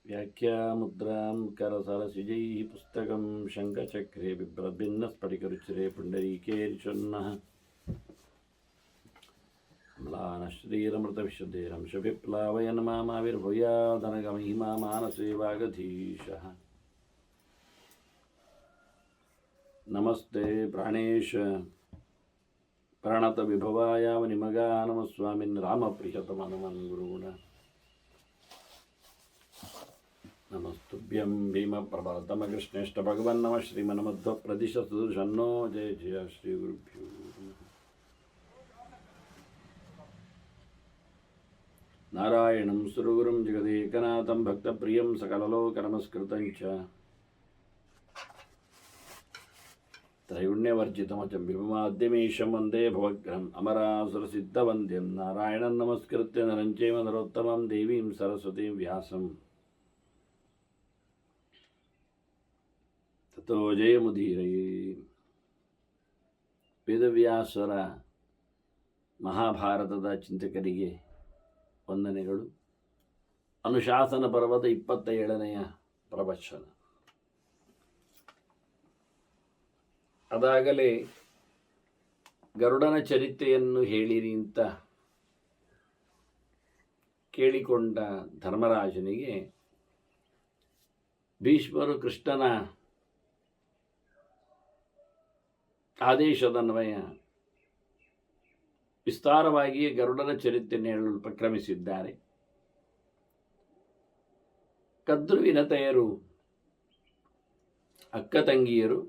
व्याख्यामुद्रां करसरसिजैः पुस्तकं शङ्खचक्रे बिभ्रद्भिन्नस्फटिकरुचिरे पुण्डरीकेरिषन्नः म्लानश्रीरमृतविशुद्धेरंशभिप्लावयन् मामाविर्भूयादनगमहिमा मानसे वागधीशः। नमस्ते प्राणेश प्रणतविभवाय वनिमगा नमः स्वामिन् रामप्रियतमनमन् गुरूण नमस्तुभ्यं भीमप्रभरतमकृष्णेष्ट भगवन्नमः श्रीमन्मध्वप्रदिशतुषन्नो जय जय श्रीगुरुभ्यो नमः। नारायणं सुरगुरुं जगदेकनाथं भक्तप्रियं सकललोकनमस्कृतं च त्रैगुण्यवर्जितमचं विभुमाद्यमीशं वन्दे भवग्रहम् अमरासुरसिद्धवन्द्यं नारायणं नमस्कृत्य नरं चैव नरोत्तमं देवीं सरस्वतीं व्यासम् ततो जयमुदीरये। ವೇದವ್ಯಾಸರ ಮಹಾಭಾರತದ ಚಿಂತಕರಿಗೆ ವಂದನೆಗಳು. ಅನುಶಾಸನ ಪರ್ವದ 27ನೆಯ ಪ್ರವಚನ. ಅದಾಗಲೇ ಗರುಡನ ಚರಿತ್ರೆಯನ್ನು ಹೇಳಿರಿ ಅಂತ ಕೇಳಿಕೊಂಡ ಧರ್ಮರಾಜನಿಗೆ ಭೀಷ್ಮರು ಕೃಷ್ಣನ ಆದೇಶದನ್ವಯ ವಿಸ್ತಾರವಾಗಿಯೇ ಗರುಡನ ಚರಿತ್ರೆಯನ್ನು ಹೇಳಲು ಉಪಕ್ರಮಿಸಿದ್ದಾರೆ. ಕದ್ರುವಿನತೆಯರು ಅಕ್ಕ ತಂಗಿಯರು,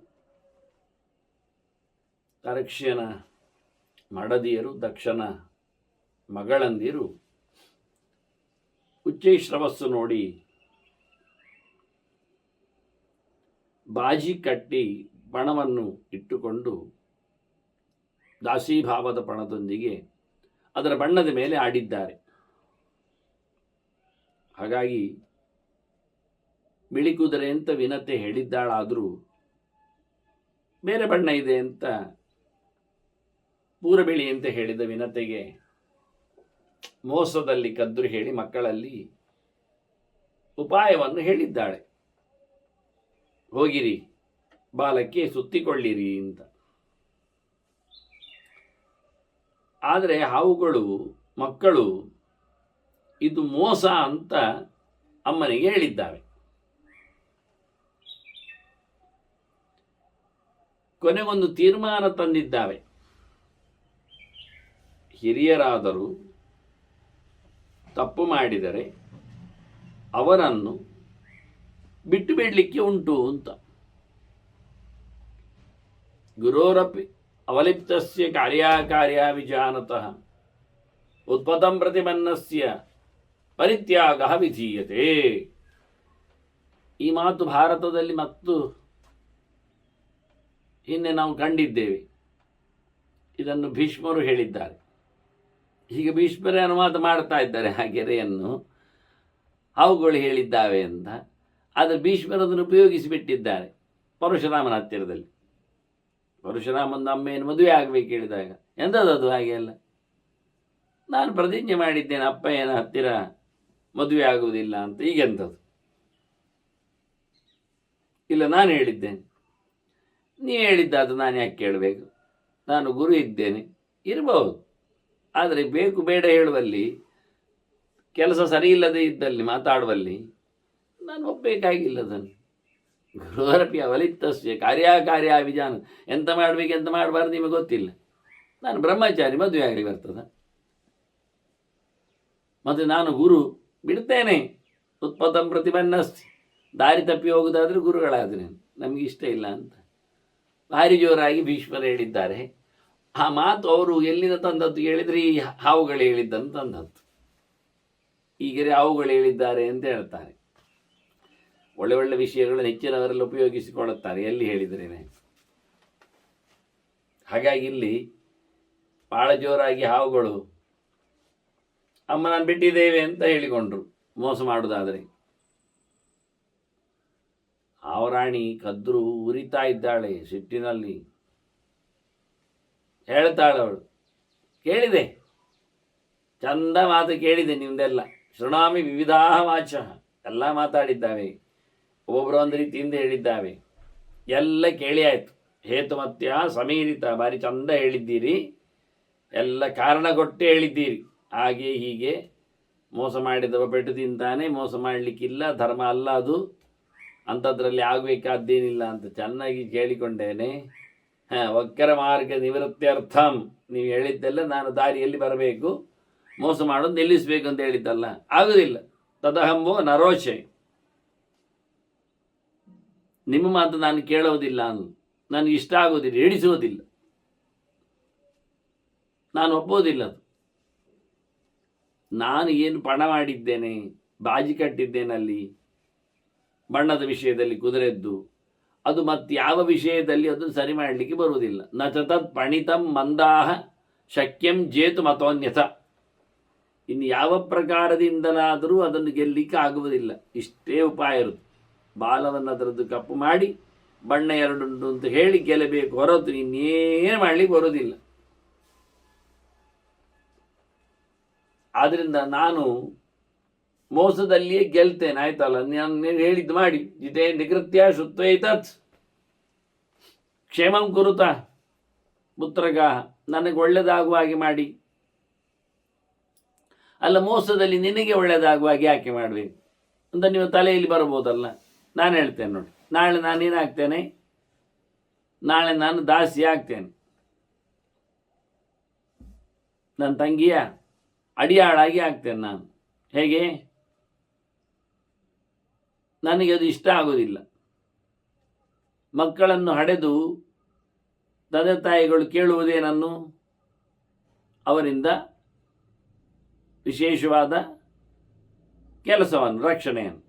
ತರಕ್ಷ್ಯನ ಮಡದಿಯರು, ದಕ್ಷನ ಮಗಳಂದಿರು ಉಚ್ಚೈಶ್ರವಸ್ಸು ನೋಡಿ ಬಾಜಿ ಕಟ್ಟಿ ಪಣವನ್ನು ಇಟ್ಟುಕೊಂಡು ದಾಸೀಭಾವದ ಪಣದೊಂದಿಗೆ ಅದರ ಬಣ್ಣದ ಮೇಲೆ ಆಡಿದ್ದಾರೆ. ಹಾಗಾಗಿ ಬಿಳಿ ಕುದುರೆ ಅಂತ ವಿನತೆ ಹೇಳಿದ್ದಾಳಾದರೂ ಬೇರೆ ಬಣ್ಣ ಇದೆ ಅಂತ ಪೂರ ಬಿಳಿ ಅಂತ ಹೇಳಿದ ವಿನತೆಗೆ ಮೋಸದಲ್ಲಿ ಕದ್ರು ಹೇಳಿ ಮಕ್ಕಳಲ್ಲಿ ಉಪಾಯವನ್ನು ಹೇಳಿದ್ದಾಳೆ. ಹೋಗಿರಿ ಬಾಲಕ್ಕೆ ಸುತ್ತಿಕೊಳ್ಳಿರಿ ಅಂತ. ಆದರೆ ಹಾವುಗಳು ಮಕ್ಕಳು ಇದು ಮೋಸ ಅಂತ ಅಮ್ಮನಿಗೆ ಹೇಳಿದ್ದಾವೆ. ಕೊನೆಗೊಂದು ತೀರ್ಮಾನ ತಂದಿದ್ದಾವೆ. ಹಿರಿಯರಾದರೂ ತಪ್ಪು ಮಾಡಿದರೆ ಅವರನ್ನು ಬಿಟ್ಟು ಬಿಡಲಿಕ್ಕೆ ಉಂಟು ಅಂತ. ಗುರೋರಪಿ ಅವಲಿಪ್ತಸ್ಯ ಕಾರ್ಯಾಕಾರ್ಯ ವಿಜಾನತಃ ಉತ್ಪತಂ ಪ್ರತಿಮನ್ನಸ್ಯ ಪರಿತ್ಯಾಗ ವಿಧೀಯತೆ. ಈ ಮಾತು ಭಾರತದಲ್ಲಿ ಮತ್ತು ಹಿಂದೆ ನಾವು ಕಂಡಿದ್ದೇವೆ. ಇದನ್ನು ಭೀಷ್ಮರು ಹೇಳಿದ್ದಾರೆ. ಹೀಗೆ ಭೀಷ್ಮರೇ ಅನುವಾದ ಮಾಡ್ತಾ ಇದ್ದಾರೆ ಆ ಗೆರೆಯನ್ನು, ಹಾವುಗಳು ಹೇಳಿದ್ದಾವೆ ಅಂತ. ಆದರೆ ಭೀಷ್ಮರದನ್ನು ಉಪಯೋಗಿಸಿಬಿಟ್ಟಿದ್ದಾರೆ ಪರಶುರಾಮನ ಹತ್ತಿರದಲ್ಲಿ. ಪರಶುರಾಮನ ಅಮ್ಮೆಯನ್ನು ಮದುವೆ ಆಗಬೇಕು ಹೇಳಿದಾಗ ಎಂಥದ್ದು ಹಾಗೆ ಅಲ್ಲ, ನಾನು ಪ್ರತಿಜ್ಞೆ ಮಾಡಿದ್ದೇನೆ ಅಪ್ಪಯ್ಯನ ಹತ್ತಿರ ಮದುವೆ ಆಗುವುದಿಲ್ಲ ಅಂತ. ಈಗೆಂಥದ್ದು ಇಲ್ಲ, ನಾನು ಹೇಳಿದ್ದೇನೆ, ನೀವು ಹೇಳಿದ್ದಾದ ನಾನು ಯಾಕೆ ಕೇಳಬೇಕು? ನಾನು ಗುರು ಇದ್ದೇನೆ, ಇರಬಹುದು. ಆದರೆ ಬೇಕು ಬೇಡ ಹೇಳುವಲ್ಲಿ, ಕೆಲಸ ಸರಿ ಇಲ್ಲದೆ ಇದ್ದಲ್ಲಿ ಮಾತಾಡುವಲ್ಲಿ ನಾನು ಒಪ್ಪಬೇಕಾಗಿಲ್ಲ. ಅದನ್ನು ಗುರುವರಪಿ ಅವಲಿಪ್ತಸ್ಯ ಕಾರ್ಯಾಕಾರ್ಯ ವಿಜಾನ. ಎಂತ ಮಾಡಬೇಕು ಎಂತ ಮಾಡಬಾರ್ದು ನಿಮಗೆ ಗೊತ್ತಿಲ್ಲ. ನಾನು ಬ್ರಹ್ಮಚಾರಿ, ಮದುವೆ ಆಗಲಿ ಬರ್ತದ? ಮತ್ತು ನಾನು ಗುರು ಬಿಡ್ತೇನೆ. ಉತ್ಪತಂ ಪ್ರತಿಬನ್ನಸ್ತಿ. ದಾರಿ ತಪ್ಪಿ ಹೋಗುವುದಾದ್ರೆ ಗುರುಗಳಾದ್ರೆ ನಮಗೆ ಇಷ್ಟ ಇಲ್ಲ ಅಂತ ಭಾರಿ ಜೋರಾಗಿ ಭೀಷ್ಮರು ಹೇಳಿದ್ದಾರೆ. ಆ ಮಾತು ಅವರು ಎಲ್ಲಿಂದ ತಂದದ್ದು ಹೇಳಿದರೆ ಈ ಹಾವುಗಳು ಹೇಳಿದ್ದನ್ನು ತಂದದ್ದು. ಈಗರೆ ಹಾವುಗಳು ಹೇಳಿದ್ದಾರೆ ಅಂತ ಹೇಳ್ತಾರೆ. ಒಳ್ಳೆ ಒಳ್ಳೆ ವಿಷಯಗಳನ್ನು ಹೆಚ್ಚಿನವರೆಲ್ಲ ಉಪಯೋಗಿಸಿಕೊಳ್ಳುತ್ತಾರೆ, ಎಲ್ಲಿ ಹೇಳಿದ್ರೇನೆ. ಹಾಗಾಗಿ ಇಲ್ಲಿ ಭಾಳ ಜೋರಾಗಿ ಹಾವುಗಳು ಅಮ್ಮನನ್ನು ಬಿಟ್ಟಿದ್ದೇವೆ ಅಂತ ಹೇಳಿಕೊಂಡ್ರು, ಮೋಸ ಮಾಡುವುದಾದರೆ. ಹಾವರಾಣಿ ಕದ್ರು ಉರಿತಾ ಇದ್ದಾಳೆ ಸಿಟ್ಟಿನಲ್ಲಿ. ಹೇಳ್ತಾಳವಳು, ಕೇಳಿದೆ, ಚಂದ ಮಾತು ಕೇಳಿದೆ ನಿಮ್ದೆಲ್ಲ. ಶೃಣಾಮಿ ವಿವಿಧಾ ವಾಚ, ಎಲ್ಲ ಮಾತಾಡಿದ್ದಾವೆ, ಒಬ್ಬೊಬ್ಬರು ಒಂದು ರೀತಿಯಿಂದ ಹೇಳಿದ್ದಾವೆ, ಎಲ್ಲ ಕೇಳಿ ಆಯಿತು. ಹೇತುಮತ್ಯ ಸಮೀರಿತ, ಭಾರಿ ಚಂದ ಹೇಳಿದ್ದೀರಿ, ಎಲ್ಲ ಕಾರಣ ಕೊಟ್ಟು ಹೇಳಿದ್ದೀರಿ. ಹಾಗೆ ಹೀಗೆ ಮೋಸ ಮಾಡಿದವ ಪೆಟ್ಟು ತಿಂತಾನೆ, ಮೋಸ ಮಾಡಲಿಕ್ಕಿಲ್ಲ, ಧರ್ಮ ಅಲ್ಲ ಅದು, ಅಂಥದ್ರಲ್ಲಿ ಆಗಬೇಕಾದ್ದೇನಿಲ್ಲ ಅಂತ ಚೆನ್ನಾಗಿ ಕೇಳಿಕೊಂಡೇನೆ. ವಕ್ರ ಮಾರ್ಗ ನಿವೃತ್ತಿಯರ್ಥಂ, ನೀವು ಹೇಳಿದ್ದೆಲ್ಲ ನಾನು ದಾರಿಯಲ್ಲಿ ಬರಬೇಕು, ಮೋಸ ಮಾಡೋದು ನಿಲ್ಲಿಸಬೇಕು ಅಂತ ಹೇಳಿದ್ದಲ್ಲ, ಆಗುವುದಿಲ್ಲ. ತದಹಂಬೋ ನರೋಷೆ, ನಿಮ್ಮ ಮಾತು ನಾನು ಕೇಳೋದಿಲ್ಲ, ನನಗೆ ಇಷ್ಟ ಆಗೋದಿಲ್ಲ, ಹಿಡಿಸುವುದಿಲ್ಲ, ನಾನು ಒಪ್ಪೋದಿಲ್ಲ. ಅದು ನಾನು ಏನು ಪಣ ಮಾಡಿದ್ದೇನೆ, ಬಾಜಿ ಕಟ್ಟಿದ್ದೇನಲ್ಲಿ ಬಣ್ಣದ ವಿಷಯದಲ್ಲಿ ಕುದುರೆದ್ದು, ಅದು ಮತ್ತೆ ಯಾವ ವಿಷಯದಲ್ಲಿ ಅದನ್ನು ಸರಿ ಮಾಡಲಿಕ್ಕೆ ಬರುವುದಿಲ್ಲ. ನ ಚತತ್ ಪಣಿತಂ ಮಂದಾಹ ಶಕ್ಯಂ ಜೇತು ಮತೋನ್ಯಥ, ಇನ್ನು ಯಾವ ಪ್ರಕಾರದಿಂದಲಾದರೂ ಅದನ್ನು ಗೆಲ್ಲಲಿಕ್ಕೆ ಆಗುವುದಿಲ್ಲ. ಇಷ್ಟೇ ಉಪಾಯ ಇರುತ್ತೆ. ಬಾಲವನ್ನು ಅದರದ್ದು ಕಪ್ಪು ಮಾಡಿ ಬಣ್ಣ ಎರಡುಂಟು ಅಂತ ಹೇಳಿ ಗೆಲ್ಲಬೇಕು ಹೊರತು ಇನ್ನೇನು ಮಾಡಲಿಕ್ಕೆ ಬರೋದಿಲ್ಲ. ಆದ್ದರಿಂದ ನಾನು ಮೋಸದಲ್ಲಿಯೇ ಗೆಲ್ತೇನೆ, ಆಯ್ತಲ್ಲ. ನಾನು ಹೇಳಿದ್ದು ಮಾಡಿ, ಜಿತೇ ನಿಕೃತ್ಯ ಶುತ್ವೈತತ್ ಕ್ಷೇಮಂ ಕುರುತ ಪುತ್ರಗ, ನನಗೆ ಒಳ್ಳೆಯದಾಗುವ ಹಾಗೆ ಮಾಡಿ. ಅಲ್ಲ, ಮೋಸದಲ್ಲಿ ನಿನಗೆ ಒಳ್ಳೆಯದಾಗುವ ಹಾಗೆ ಯಾಕೆ ಮಾಡಬೇಕು ಅಂತ ನೀವು ತಲೆಯಲ್ಲಿ ಬರ್ಬೋದಲ್ಲ. ನಾನು ಹೇಳ್ತೇನೆ ನೋಡಿ, ನಾಳೆ ನಾನೇನಾಗ್ತೇನೆ, ನಾಳೆ ನಾನು ದಾಸಿ ಆಗ್ತೇನೆ, ನನ್ನ ತಂಗಿಯ ಅಡಿಯಾಳಾಗಿ ಆಗ್ತೇನೆ ನಾನು. ಹೇಗೆ? ನನಗೆ ಅದು ಇಷ್ಟ ಆಗೋದಿಲ್ಲ. ಮಕ್ಕಳನ್ನು ಹಡೆದು ತಂದೆ ತಾಯಿಗಳು ಕೇಳುವುದೇನನ್ನು? ಅವರಿಂದ ವಿಶೇಷವಾದ ಕೆಲಸವನ್ನು, ರಕ್ಷಣೆಯನ್ನು.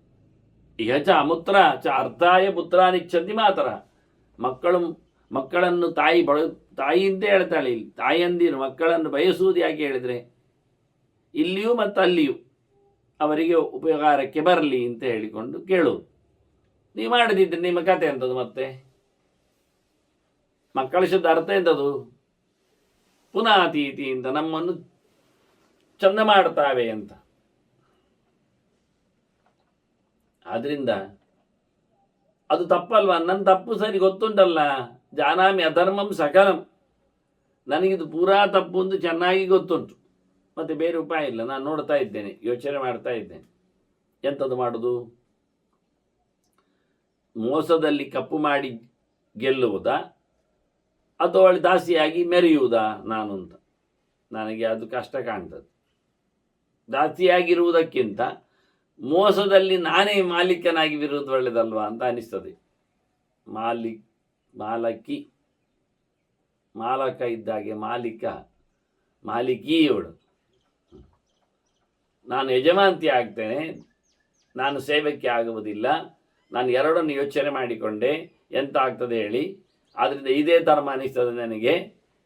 ಇಹ ಚ ಅಮುತ್ರ ಚ ಅರ್ಥಾಯ ಪುತ್ರಾನಿಚ್ಛಂತಿ ಮಾತರ. ಮಕ್ಕಳನ್ನು ತಾಯಿಯಿಂದ ಹೇಳ್ತಾಳೆ ಇಲ್ಲಿ. ತಾಯಿಯಂದಿರು ಮಕ್ಕಳನ್ನು ಬಯಸುವುದು ಯಾಕೆ ಹೇಳಿದರೆ, ಇಲ್ಲಿಯೂ ಮತ್ತು ಅಲ್ಲಿಯೂ ಅವರಿಗೆ ಉಪಕಾರಕ್ಕೆ ಬರಲಿ ಅಂತ ಹೇಳಿಕೊಂಡು ಕೇಳುವುದು. ನೀವು ಮಾಡದಿದ್ದರೆ ನಿಮ್ಮ ಕತೆ ಎಂಥದ್ದು? ಮತ್ತೆ ಮಕ್ಕಳ ಶಬ್ದ ಅರ್ಥ ಎಂಥದ್ದು? ಪುನಾತೀತಿ ಅಂತ, ನಮ್ಮನ್ನು ಚಂದ ಮಾಡ್ತಾವೆ ಅಂತ. ಆದ್ರಿಂದ ಅದು ತಪ್ಪಲ್ವಾ? ನನ್ನ ತಪ್ಪು ಸರಿ ಗೊತ್ತುಂಟಲ್ಲ. ಜಾನಾಮಿ ಅಧರ್ಮಂ ಸಕಲಂ, ನನಗಿದು ಪೂರಾ ತಪ್ಪು ಅಂತ ಚೆನ್ನಾಗಿ ಗೊತ್ತುಂಟು. ಮತ್ತೆ ಬೇರೆ ಉಪಾಯ ಇಲ್ಲ. ನಾನು ನೋಡ್ತಾ ಇದ್ದೇನೆ, ಯೋಚನೆ ಮಾಡ್ತಾ ಇದ್ದೇನೆ, ಎಂಥದ್ದು ಮಾಡೋದು? ಮೋಸದಲ್ಲಿ ಕಪ್ಪು ಮಾಡಿ ಗೆಲ್ಲುವುದಾ ಅಥವಾ ಅವಳು ದಾಸಿಯಾಗಿ ಮೆರೆಯುವುದಾ ನಾನು ಅಂತ ನನಗೆ ಅದು ಕಷ್ಟ ಕಾಣ್ತದೆ. ದಾಸಿಯಾಗಿರುವುದಕ್ಕಿಂತ ಮೋಸದಲ್ಲಿ ನಾನೇ ಮಾಲೀಕನಾಗಿರುವುದು ಒಳ್ಳೆಯದಲ್ವಾ ಅಂತ ಅನಿಸ್ತದೆ. ಮಾಲಕ ಇದ್ದಾಗೆ ಮಾಲಿಕಿಯವಳು. ನಾನು ಯಜಮಾಂತಿ ಆಗ್ತೇನೆ, ನಾನು ಸೇವಕ್ಕೆ ಆಗುವುದಿಲ್ಲ. ನಾನು ಎರಡನ್ನು ಯೋಚನೆ ಮಾಡಿಕೊಂಡೆ, ಎಂತ ಆಗ್ತದೆ ಹೇಳಿ. ಆದ್ದರಿಂದ ಇದೇ ಧರ್ಮ ಅನಿಸ್ತದೆ ನನಗೆ.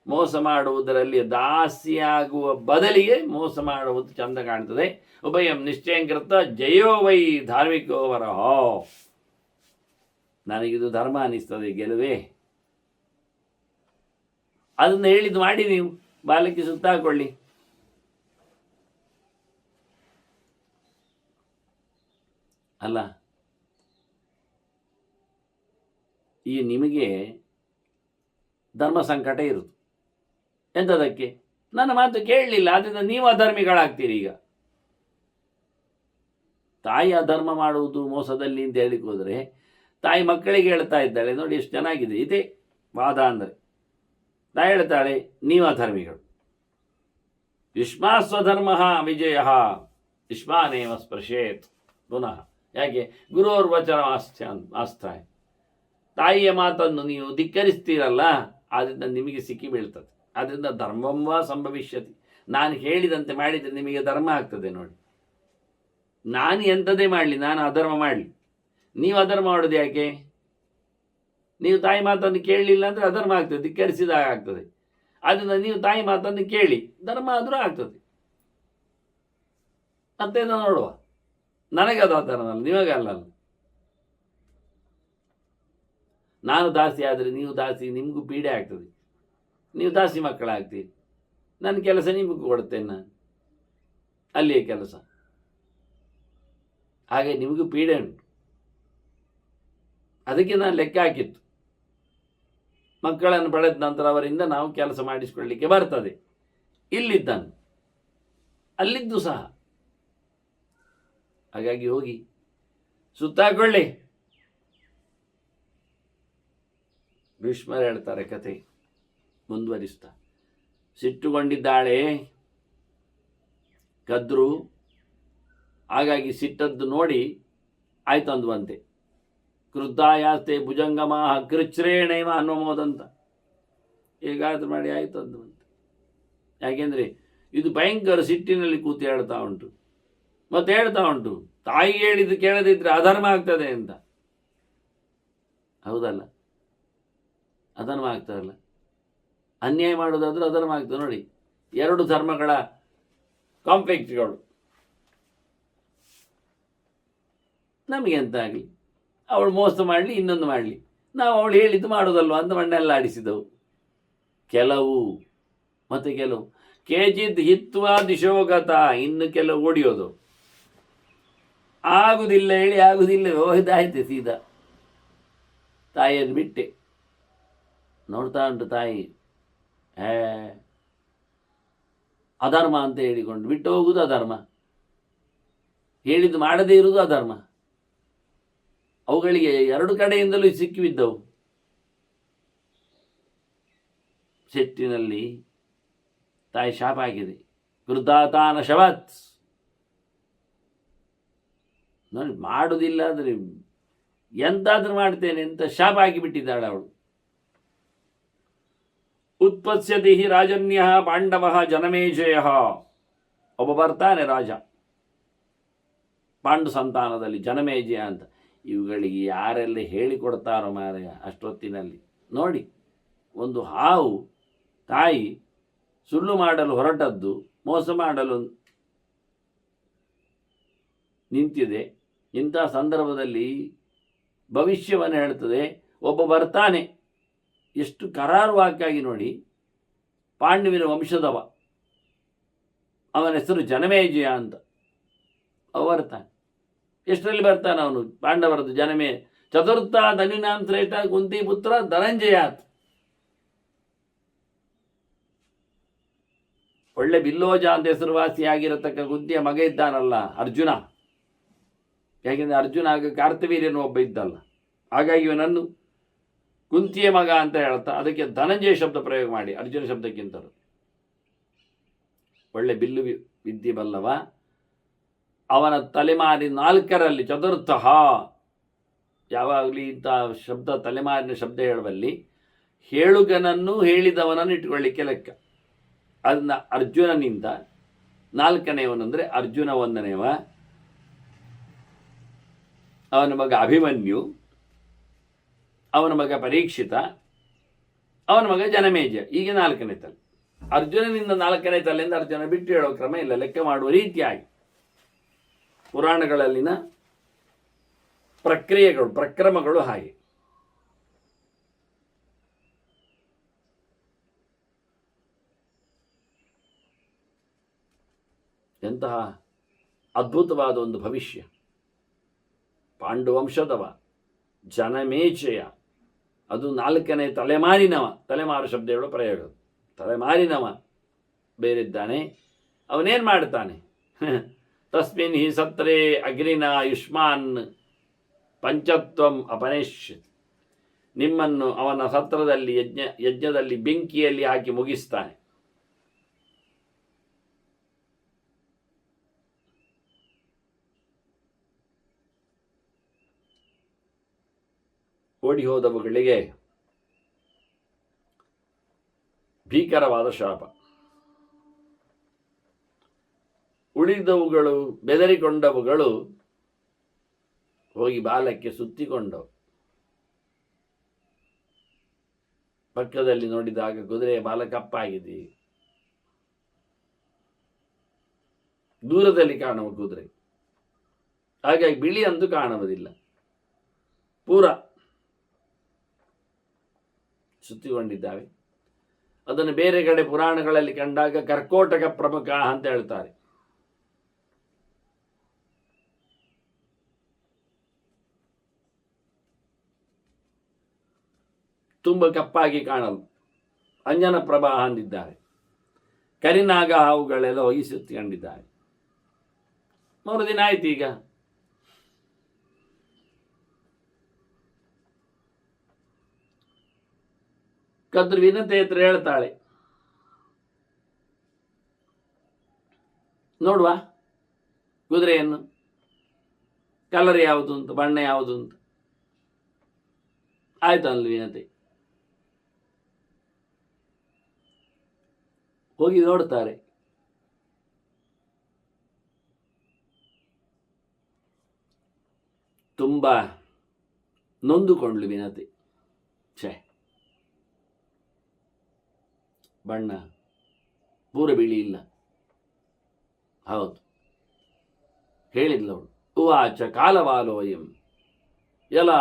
ಮೋಸ ಮಾಡುವುದರಲ್ಲಿ ದಾಸಿಯಾಗುವ ಬದಲಿಗೆ ಮೋಸ ಮಾಡುವುದು ಚಂದ ಕಾಣ್ತದೆ. ಉಭಯಂ ನಿಶ್ಚಯಂಕೃತ ಜಯೋ ವೈ ಧಾರ್ಮಿಕೋ ವರಹೋ. ನನಗಿದು ಧರ್ಮ ಅನಿಸ್ತದೆ, ಗೆಲುವೆ. ಅದನ್ನು ಹೇಳಿದ್ದು ಮಾಡಿ ನೀವು ಬಾಲಕ್ಕೆ ಸುತ್ತಾಕೊಳ್ಳಿ. ಅಲ್ಲ, ಈ ನಿಮಗೆ ಧರ್ಮ ಸಂಕಟ ಇರುವುದು. ಎಂಥದಕ್ಕೆ? ನನ್ನ ಮಾತು ಕೇಳಲಿಲ್ಲ, ಆದ್ದರಿಂದ ನೀವು ಅಧರ್ಮಿಗಳಾಗ್ತೀರಿ. ಈಗ ತಾಯಿ ಅಧರ್ಮ ಮಾಡುವುದು ಮೋಸದಲ್ಲಿ ಅಂತ ಹೇಳಿಕ್ಕೆ ಹೋದರೆ, ತಾಯಿ ಮಕ್ಕಳಿಗೆ ಹೇಳ್ತಾ ಇದ್ದಾಳೆ ನೋಡಿ, ಎಷ್ಟು ಚೆನ್ನಾಗಿದೆ ಇದೇ ವಾದ. ಅಂದರೆ ತಾಯಿ ಹೇಳ್ತಾಳೆ, ನೀವು ಅಧರ್ಮಿಗಳು. ಯುಷ್ಮಾಸ್ವಧರ್ಮ ವಿಜಯ ಯುಷ್ಮಾನೇವ ಸ್ಪರ್ಶೇತ್. ಪುನಃ ಯಾಕೆ? ಗುರೋರ್ವಚನ ಆಸ್ಥಾಯ. ತಾಯಿಯ ಮಾತನ್ನು ನೀವು ಧಿಕ್ಕರಿಸ್ತೀರಲ್ಲ, ಆದ್ದರಿಂದ ನಿಮಗೆ ಸಿಕ್ಕಿ ಬೀಳ್ತದೆ. ಆದ್ದರಿಂದ ಧರ್ಮಂವಾ ಸಂಭವಿಷ್ಯತಿ. ನಾನು ಹೇಳಿದಂತೆ ಮಾಡಿದರೆ ನಿಮಗೆ ಧರ್ಮ ಆಗ್ತದೆ ನೋಡಿ. ನಾನು ಎಂಥದೇ ಮಾಡಲಿ, ನಾನು ಅಧರ್ಮ ಮಾಡಲಿ, ನೀವು ಅಧರ್ಮ ಮಾಡೋದು ಯಾಕೆ? ನೀವು ತಾಯಿ ಮಾತನ್ನು ಕೇಳಲಿಲ್ಲ ಅಂದರೆ ಅಧರ್ಮ ಆಗ್ತದೆ, ಧಿಕ್ಕರಿಸಿದಾಗ ಆಗ್ತದೆ. ಆದ್ದರಿಂದ ನೀವು ತಾಯಿ ಮಾತನ್ನು ಕೇಳಿ, ಧರ್ಮ ಆದರೂ ಆಗ್ತದೆ. ಮತ್ತೇನೋ ನೋಡುವ. ನನಗೆ ಅದು ಧರ್ಮ ಅಲ್ಲ, ನಿಮಗಲ್ಲ. ನಾನು ದಾಸಿ ಆದರೆ ನೀವು ದಾಸಿ, ನಿಮಗೂ ಪೀಡೆ ಆಗ್ತದೆ, ನೀವು ದಾಸಿ ಮಕ್ಕಳಾಗ್ತೀರಿ. ನನ್ನ ಕೆಲಸ ನಿಮಗೂ ಕೊಡ್ತೇನೆ, ನಾನು ಅಲ್ಲಿಯೇ ಕೆಲಸ. ಹಾಗೆ ನಿಮಗೂ ಪೀಡೆ ಉಂಟು. ಅದಕ್ಕೆ ನಾನು ಲೆಕ್ಕ ಹಾಕಿತ್ತು, ಮಕ್ಕಳನ್ನು ಪಡೆದ ನಂತರ ಅವರಿಂದ ನಾವು ಕೆಲಸ ಮಾಡಿಸಿಕೊಳ್ಳಲಿಕ್ಕೆ ಬರ್ತದೆ. ಇಲ್ಲಿದ್ದನು, ಅಲ್ಲಿದ್ದು ಸಹ. ಹಾಗಾಗಿ ಹೋಗಿ ಸುತ್ತಾಕೊಳ್ಳಿ. ಭೀಷ್ಮರು ಹೇಳ್ತಾರೆ ಕತೆ ಮುಂದುವರಿಸ್ತಾ. ಸಿಟ್ಟುಗೊಂಡಿದ್ದಾಳೆ ಕದ್ರು, ಹಾಗಾಗಿ ಸಿಟ್ಟದ್ದು ನೋಡಿ ಆಯ್ತು ಅಂದುವಂತೆ. ಕ್ರುದ್ಧಾಯಾಸ್ತೆ ಭುಜಂಗಮಾಹ ಕೃಚ್ರೇಣೈವ ಅನ್ನೋಮೋದಂತ. ಹೇಗಾದ್ರೂ ಮಾಡಿ ಆಯ್ತು ಅಂದುವಂತೆ. ಯಾಕೆಂದರೆ ಇದು ಭಯಂಕರ ಸಿಟ್ಟಿನಲ್ಲಿ ಕೂತು ಹೇಳ್ತಾ ಉಂಟು. ಮತ್ತೆ ಹೇಳ್ತಾ ಉಂಟು, ತಾಯಿ ಹೇಳಿದ್ದು ಕೇಳದಿದ್ರೆ ಅಧರ್ಮ ಆಗ್ತದೆ ಅಂತ. ಹೌದಲ್ಲ? ಅಧರ್ಮ ಆಗ್ತದಲ್ಲ. ಅನ್ಯಾಯ ಮಾಡೋದಾದ್ರೂ ಅಧರ್ಮ ಆಗ್ತದೆ. ನೋಡಿ, ಎರಡು ಧರ್ಮಗಳ ಕಾಂಪ್ಲೆಕ್ಸ್ಗಳು. ನಮಗೆ ಎಂತ ಆಗಲಿ, ಅವಳು ಮೋಸ ಮಾಡಲಿ, ಇನ್ನೊಂದು ಮಾಡಲಿ, ನಾವು ಅವಳು ಹೇಳಿದ್ದು ಮಾಡೋದಲ್ವ ಅಂತ ಮಣ್ಣೆಲ್ಲ ಆಡಿಸಿದವು. ಕೆಲವು ಮತ್ತು ಕೆಲವು ಕೇಚಿತ್ ಹಿತ್ವಾ ದಿಶೋಗತ, ಇನ್ನು ಕೆಲವು ಓಡಿಯೋದು. ಆಗುವುದಿಲ್ಲ ಹೇಳಿ ಆಗುವುದಿಲ್ಲ, ಹೋದಾಯ್ತೆ ಸೀದಾ ತಾಯಿಯನ್ನು ಬಿಟ್ಟೆ. ನೋಡ್ತಾ ಉಂಟು ತಾಯಿ, ಅಧರ್ಮ ಅಂತ ಹೇಳಿಕೊಂಡು ಬಿಟ್ಟು ಹೋಗುವುದು ಅಧರ್ಮ, ಹೇಳಿದ್ದು ಮಾಡದೇ ಇರುವುದು ಅಧರ್ಮ. ಅವುಗಳಿಗೆ ಎರಡು ಕಡೆಯಿಂದಲೂ ಸಿಕ್ಕಿಬಿದ್ದವು. ಸೆಟ್ಟಿನಲ್ಲಿ ತಾಯಿ ಶಾಪ ಆಗಿದೆ, ಕೃತಾತಾನ ಶವತ್. ನೋಡಿ, ಮಾಡುವುದಿಲ್ಲ ಅಂದರೆ ಎಂತಾದ್ರೂ ಮಾಡ್ತೇನೆ ಅಂತ ಶಾಪ ಹಾಕಿಬಿಟ್ಟಿದ್ದಾಳೆ ಅವಳು. ಉತ್ಪತ್ಸ್ಯತಿ ರಾಜನ್ಯ ಪಾಂಡವ ಜನಮೇಜಯ. ಒಬ್ಬ ಬರ್ತಾನೆ ರಾಜ, ಪಾಂಡು ಸಂತಾನದಲ್ಲಿ ಜನಮೇಜಯ ಅಂತ. ಇವುಗಳಿಗೆ ಯಾರೆಲ್ಲ ಹೇಳಿಕೊಡ್ತಾರೋ ಮಾರಾಯ ಅಷ್ಟೊತ್ತಿನಲ್ಲಿ. ನೋಡಿ, ಒಂದು ಹಾವು ತಾಯಿ ಸುಳ್ಳು ಮಾಡಲು ಹೊರಟದ್ದು ಮೋಸ ಮಾಡಲು ನಿಂತಿದೆ. ಇಂಥ ಸಂದರ್ಭದಲ್ಲಿ ಭವಿಷ್ಯವನ್ನು ಹೇಳ್ತದೆ. ಒಬ್ಬ ಬರ್ತಾನೆ, ಎಷ್ಟು ಕರಾರುವಾಕ್ಕಾಗಿ ನೋಡಿ, ಪಾಂಡುವಿನ ವಂಶದವ, ಅವನ ಹೆಸರು ಜನಮೇಜಯ ಅಂತ. ಅವ ಬರ್ತಾನೆ. ಎಷ್ಟರಲ್ಲಿ ಬರ್ತಾನೆ ಅವನು? ಪಾಂಡವರದ್ದು ಜನಮೇ ಚತುರ್ಥ ಧನಿನಾಂ ಶ್ರೇಷ್ಠ ಕುಂತಿ ಪುತ್ರ ಧನಂಜಯಾತ್. ಒಳ್ಳೆ ಬಿಲ್ಲೋಜ ಅಂತ ಹೆಸರುವಾಸಿಯಾಗಿರತಕ್ಕ ಕುಂತಿಯ ಮಗ ಇದ್ದಾನಲ್ಲ ಅರ್ಜುನ. ಯಾಕೆಂದರೆ ಅರ್ಜುನ ಆಗ ಕಾರ್ತವೀರ್ಯನು ಒಬ್ಬ ಇದ್ದಲ್ಲ, ಹಾಗಾಗಿ ಇವನನ್ನು ಕುಂತಿಯ ಮಗ ಅಂತ ಹೇಳ್ತಾ ಅದಕ್ಕೆ ಧನಂಜಯ ಶಬ್ದ ಪ್ರಯೋಗ ಮಾಡಿ ಅರ್ಜುನ ಶಬ್ದಕ್ಕಿಂತಲೂ. ಒಳ್ಳೆ ಬಿಲ್ಲು ವಿದ್ಯೆ ಬಲ್ಲವ. ಅವನ ತಲೆಮಾರಿ 4ರಲ್ಲಿ ಚತುರ್ಥ, ಯಾವಾಗಲೂ ಇಂಥ ಶಬ್ದ ತಲೆಮಾರಿನ ಶಬ್ದ ಹೇಳುವಲ್ಲಿ ಹೇಳುಗನನ್ನು ಹೇಳಿದವನನ್ನು ಇಟ್ಕೊಳ್ಳಿಕ್ಕೆ ಲೆಕ್ಕ. ಅದನ್ನ ಅರ್ಜುನನಿಂದ 4ನೇವನೆಂದರೆ ಅರ್ಜುನ 1ನೇವ, ಅವನ ಮಗ ಅಭಿಮನ್ಯು, ಅವನ ಮಗ ಪರೀಕ್ಷಿತ, ಅವನ ಮಗ ಜನಮೇಜಯ. ಈಗ 4ನೇ ತಲೆ. ಅರ್ಜುನನಿಂದ 4ನೇ ತಲೆಯಿಂದ ಅರ್ಜುನ ಬಿಟ್ಟು ಹೇಳೋ ಕ್ರಮ ಇಲ್ಲ, ಲೆಕ್ಕ ಮಾಡುವ ರೀತಿಯಾಗಿ ಪುರಾಣಗಳಲ್ಲಿನ ಪ್ರಕ್ರಿಯೆಗಳು ಪ್ರಕ್ರಮಗಳು ಹಾಗೆ. ಎಂತಹ ಅದ್ಭುತವಾದ ಒಂದು ಭವಿಷ್ಯ. ಪಾಂಡುವಂಶದವ ಜನಮೇಜಯ, ಅದು 4ನೇ ತಲೆಮಾರಿನವ. ತಲೆಮಾರು ಶಬ್ದಗಳು ಪ್ರಯೋಗ. ತಲೆಮಾರಿನವ ಬೇರಿದ್ದಾನೆ. ಅವನೇನು ಮಾಡ್ತಾನೆ? ತಸ್ಮಿನ್ ಹಿ ಸತ್ರೇ ಅಗ್ನಿನ ಯುಷ್ಮಾನ್ ಪಂಚತ್ವಂ ಅಪನೇಶ್ಯ. ನಿಮ್ಮನ್ನು ಅವನ ಸತ್ರದಲ್ಲಿ ಯಜ್ಞದಲ್ಲಿ ಬೆಂಕಿಯಲ್ಲಿ ಹಾಕಿ ಮುಗಿಸ್ತಾನೆ. ಓಡಿ ಹೋದವುಗಳಿಗೆ ಭೀಕರವಾದ ಶಾಪ. ಉಳಿದವುಗಳು ಬೆದರಿಕೊಂಡವುಗಳು ಹೋಗಿ ಬಾಲಕ್ಕೆ ಸುತ್ತಿಕೊಂಡವು. ಪಕ್ಕದಲ್ಲಿ ನೋಡಿದಾಗ ಕುದುರೆಯ ಬಾಲ ಕಪ್ಪಾಗಿದೆ. ದೂರದಲ್ಲಿ ಕಾಣುವ ಕುದುರೆ, ಹಾಗಾಗಿ ಬಿಳಿ ಅಂತೂ ಕಾಣುವುದಿಲ್ಲ. ಪೂರ ಸುತ್ತಿಕೊಂಡಿದ್ದಾವೆ. ಅದನ್ನು ಬೇರೆ ಕಡೆ ಪುರಾಣಗಳಲ್ಲಿ ಕಂಡಾಗ ಕರ್ಕೋಟಕ ಪ್ರಮುಖ ಅಂತ ಹೇಳ್ತಾರೆ. ತುಂಬ ಕಪ್ಪಾಗಿ ಕಾಣಲು ಅಂಜನ ಪ್ರಭಾ ಅಂದಿದ್ದಾರೆ. ಕರಿನಾಗ ಹಾವುಗಳೆಲ್ಲ ಹೋಗಿ ಸುತ್ತಿಕೊಂಡಿದ್ದಾರೆ. 3 ದಿನ ಆಯ್ತು. ಈಗ ಕದ್ರು ವಿನತೆ ಹತ್ರ ಹೇಳ್ತಾಳೆ, ನೋಡುವ ಕುದುರೆಯನ್ನು, ಕಲರ್ ಯಾವುದು ಅಂತ, ಬಣ್ಣ ಯಾವುದು ಅಂತ. ಆಯ್ತು ಅಲ್ಲಿ ವಿನತೆ. ಹೋಗಿ ನೋಡ್ತಾರೆ. ತುಂಬ ನೊಂದುಕೊಂಡ್ಲು ವಿನತೆ. ಬಣ್ಣ ಪೂರ ಬಿಳಿ ಇಲ್ಲ. ಹೌದು, ಹೇಳಿದ್ಲವಳು. ಉವಾಚ ಕಾಲವಾಲೋಯಂ, ಎಲ್ಲ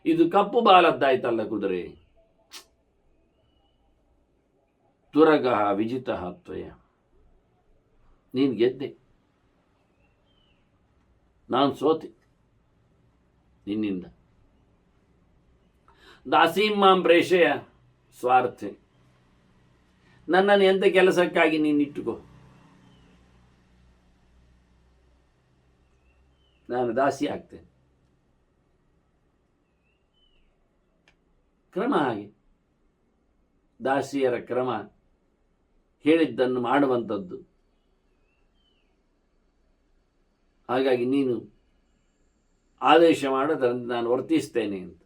ಇದು ಕಪ್ಪು ಬಾಲದ್ದಾಯ್ತಲ್ಲ ಕುದುರೆ. ತುರಗ ವಿಜಿತ ತ್ವಯ, ನೀನು ಗೆದ್ದೆ, ನಾನು ಸೋತೆ ನಿನ್ನಿಂದ. ದಾಸೀಮಾಂ ಪ್ರೇಷಯ ಸ್ವಾರ್ಥೆ, ನನ್ನನ್ನು ಎಂಥ ಕೆಲಸಕ್ಕಾಗಿ ನೀನು ಇಟ್ಟುಕೋ, ನಾನು ದಾಸಿ ಆಗ್ತೇನೆ. ಕ್ರಮ ಹಾಗೆ, ದಾಸಿಯರ ಕ್ರಮ ಹೇಳಿದ್ದನ್ನು ಮಾಡುವಂಥದ್ದು. ಹಾಗಾಗಿ ನೀನು ಆದೇಶ ಮಾಡೋದ್ರಿಂದ ನಾನು ವರ್ತಿಸ್ತೇನೆ ಅಂತ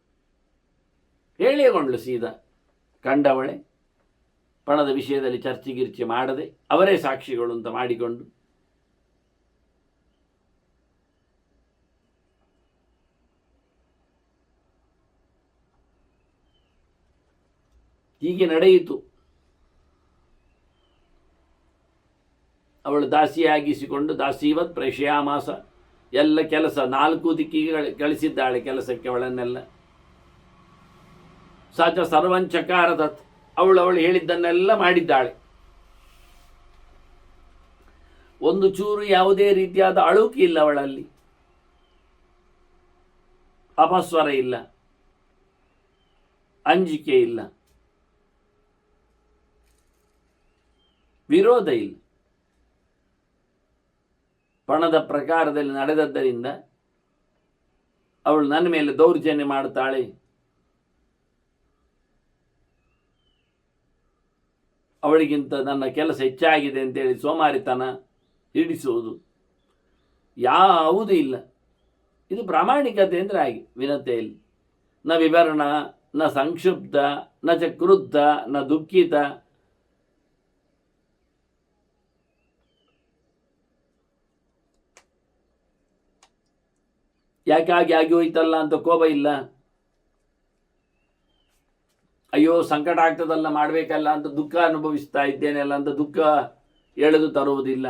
ಹೇಳಿಕೊಂಡ್ಲು. ಸೀದಾ ಕಂಡವಳೆ ಪಣದ ವಿಷಯದಲ್ಲಿ ಚರ್ಚೆ ಮಾಡದೆ ಅವರೇ ಸಾಕ್ಷಿಗಳು ಅಂತ ಮಾಡಿಕೊಂಡು ಹೀಗೆ ನಡೆಯಿತು. ಅವಳು ದಾಸಿಯಾಗಿಸಿಕೊಂಡು ದಾಸೀವತ್ ಪ್ರೇಷಯಾಮಾಸ, ಎಲ್ಲ ಕೆಲಸ 4 ದಿಕ್ಕಿಗೆ ಕಳಿಸಿದ್ದಾಳೆ ಕೆಲಸಕ್ಕೆ ಅವಳನ್ನೆಲ್ಲ. ಸಾಚ ಸರ್ವಂಚಕಾರದತ್, ಅವಳು ಹೇಳಿದ್ದನ್ನೆಲ್ಲ ಮಾಡಿದ್ದಾಳೆ. ಒಂದು ಚೂರು ಯಾವುದೇ ರೀತಿಯಾದ ಅಳುಕಿ ಇಲ್ಲ ಅವಳಲ್ಲಿ, ಅಪಸ್ವರ ಇಲ್ಲ, ಅಂಜಿಕೆ ಇಲ್ಲ, ವಿರೋಧ ಇಲ್ಲ. ಪಣದ ಪ್ರಕಾರದಲ್ಲಿ ನಡೆದದ್ದರಿಂದ ಅವಳು ನನ್ನ ಮೇಲೆ ದೌರ್ಜನ್ಯ ಮಾಡುತ್ತಾಳೆ, ಅವಳಿಗಿಂತ ನನ್ನ ಕೆಲಸ ಹೆಚ್ಚಾಗಿದೆ ಅಂತೇಳಿ ಸೋಮಾರಿತನ ಹಿಡಿಸುವುದು ಯಾವುದೂ ಇಲ್ಲ. ಇದು ಪ್ರಾಮಾಣಿಕತೆ ಅಂದರೆ ಹಾಗೆ ವಿನತೆಯಲ್ಲಿ. ನ ವಿವರಣ, ನ ಸಂಕ್ಷುಬ್ಧ, ನ ಚ ಕ್ರುದ್ಧ, ನ ದುಃಖಿತ. ಯಾಕಾಗಿ ಆಗಿ ಹೋಯ್ತಲ್ಲ ಅಂತ ಕೋಪ ಇಲ್ಲ. ಅಯ್ಯೋ ಸಂಕಟ ಆಗ್ತದಲ್ಲ ಮಾಡಬೇಕಲ್ಲ ಅಂತ ದುಃಖ ಅನುಭವಿಸ್ತಾ ಇದ್ದೇನೆಲ್ಲ ಅಂತ ದುಃಖ ಎಳೆದು ತರುವುದಿಲ್ಲ.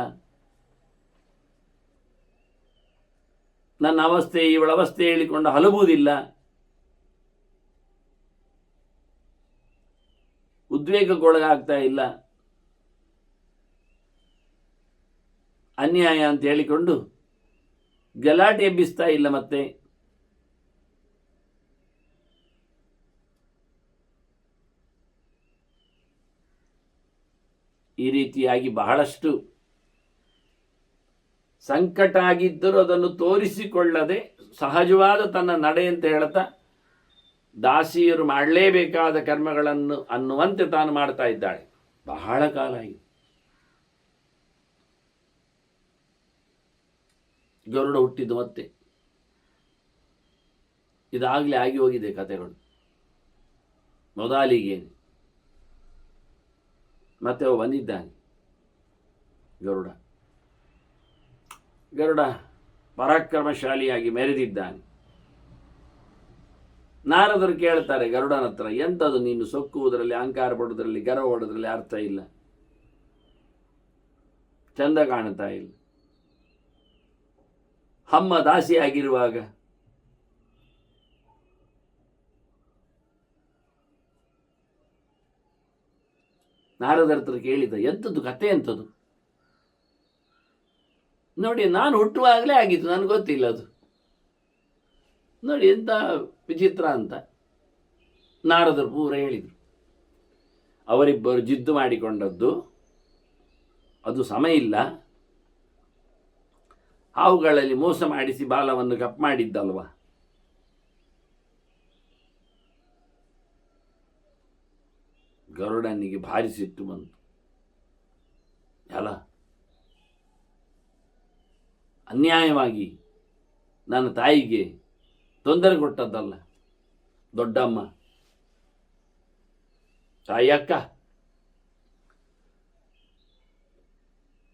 ನನ್ನ ಅವಸ್ಥೆ ಇವಳ ಅವಸ್ಥೆ ಹೇಳಿಕೊಂಡು ಹಲಬುವುದಿಲ್ಲ. ಉದ್ವೇಗಕ್ಕೊಳಗಾಗ್ತಾ ಇಲ್ಲ. ಅನ್ಯಾಯ ಅಂತ ಹೇಳಿಕೊಂಡು ಗಲಾಟೆ ಎಬ್ಬಿಸ್ತಾ ಇಲ್ಲ. ಮತ್ತೆ ಈ ರೀತಿಯಾಗಿ ಬಹಳಷ್ಟು ಸಂಕಟ ಆಗಿದ್ದರೂ ಅದನ್ನು ತೋರಿಸಿಕೊಳ್ಳದೆ ಸಹಜವಾದ ತನ್ನ ನಡೆ ಅಂತ ಹೇಳ್ತಾ ದಾಸಿಯರು ಮಾಡಲೇಬೇಕಾದ ಕರ್ಮಗಳನ್ನು ಅನ್ನುವಂತೆ ತಾನು ಮಾಡ್ತಾ ಇದ್ದಾಳೆ. ಬಹಳ ಕಾಲ ಆಗಿದೆ. ಗರುಡ ಹುಟ್ಟಿದ್ದು ಮತ್ತೆ ಇದಾಗಲೇ ಆಗಿ ಹೋಗಿದೆ ಕಥೆಗಳು. ಮೊದಲಿಗೆ ಮತ್ತೆ ಅವ ಬಂದಿದ್ದಾನೆ ಗರುಡ ಪರಾಕ್ರಮಶಾಲಿಯಾಗಿ ಮೆರೆದಿದ್ದಾನೆ. ನಾರದರು ಕೇಳ್ತಾರೆ ಗರುಡನ ಹತ್ರ, ಎಂಥದ್ದು ನೀನು ಸೊಕ್ಕುವುದರಲ್ಲಿ, ಅಹಂಕಾರ ಪಡುವುದರಲ್ಲಿ, ಗರ್ವ ಪಡುವುದರಲ್ಲಿ ಅರ್ಥ ಇಲ್ಲ, ಚಂದ ಕಾಣ್ತಾ ಇಲ್ಲ. ಅಮ್ಮ ದಾಸಿಯಾಗಿರುವಾಗ ನಾರದರ ಹತ್ರ ಕೇಳಿದ, ಎಂಥದ್ದು ಕತೆ ಎಂಥದ್ದು? ನೋಡಿ, ನಾನು ಹುಟ್ಟುವಾಗಲೇ ಆಗಿತ್ತು, ನನಗೆ ಗೊತ್ತಿಲ್ಲ ಅದು. ನೋಡಿ ಎಂಥ ವಿಚಿತ್ರ ಅಂತ. ನಾರದರು ಪೂರ ಹೇಳಿದರು. ಅವರಿಬ್ಬರು ಜಿದ್ದು ಮಾಡಿಕೊಂಡದ್ದು, ಅದು ಸಮಯ ಇಲ್ಲ, ಹಾವುಗಳಲ್ಲಿ ಮೋಸ ಮಾಡಿಸಿ ಬಾಲವನ್ನು ಕಪ್ ಮಾಡಿದ್ದಲ್ವ. ಗರುಡನಿಗೆ ಭಾರಿ ಸಿಟ್ಟು ಬಂತು. ಅಲ್ಲ, ಅನ್ಯಾಯವಾಗಿ ನನ್ನ ತಾಯಿಗೆ ತೊಂದರೆ ಕೊಟ್ಟದ್ದಲ್ಲ ದೊಡ್ಡಮ್ಮ, ತಾಯಿ ಅಕ್ಕ.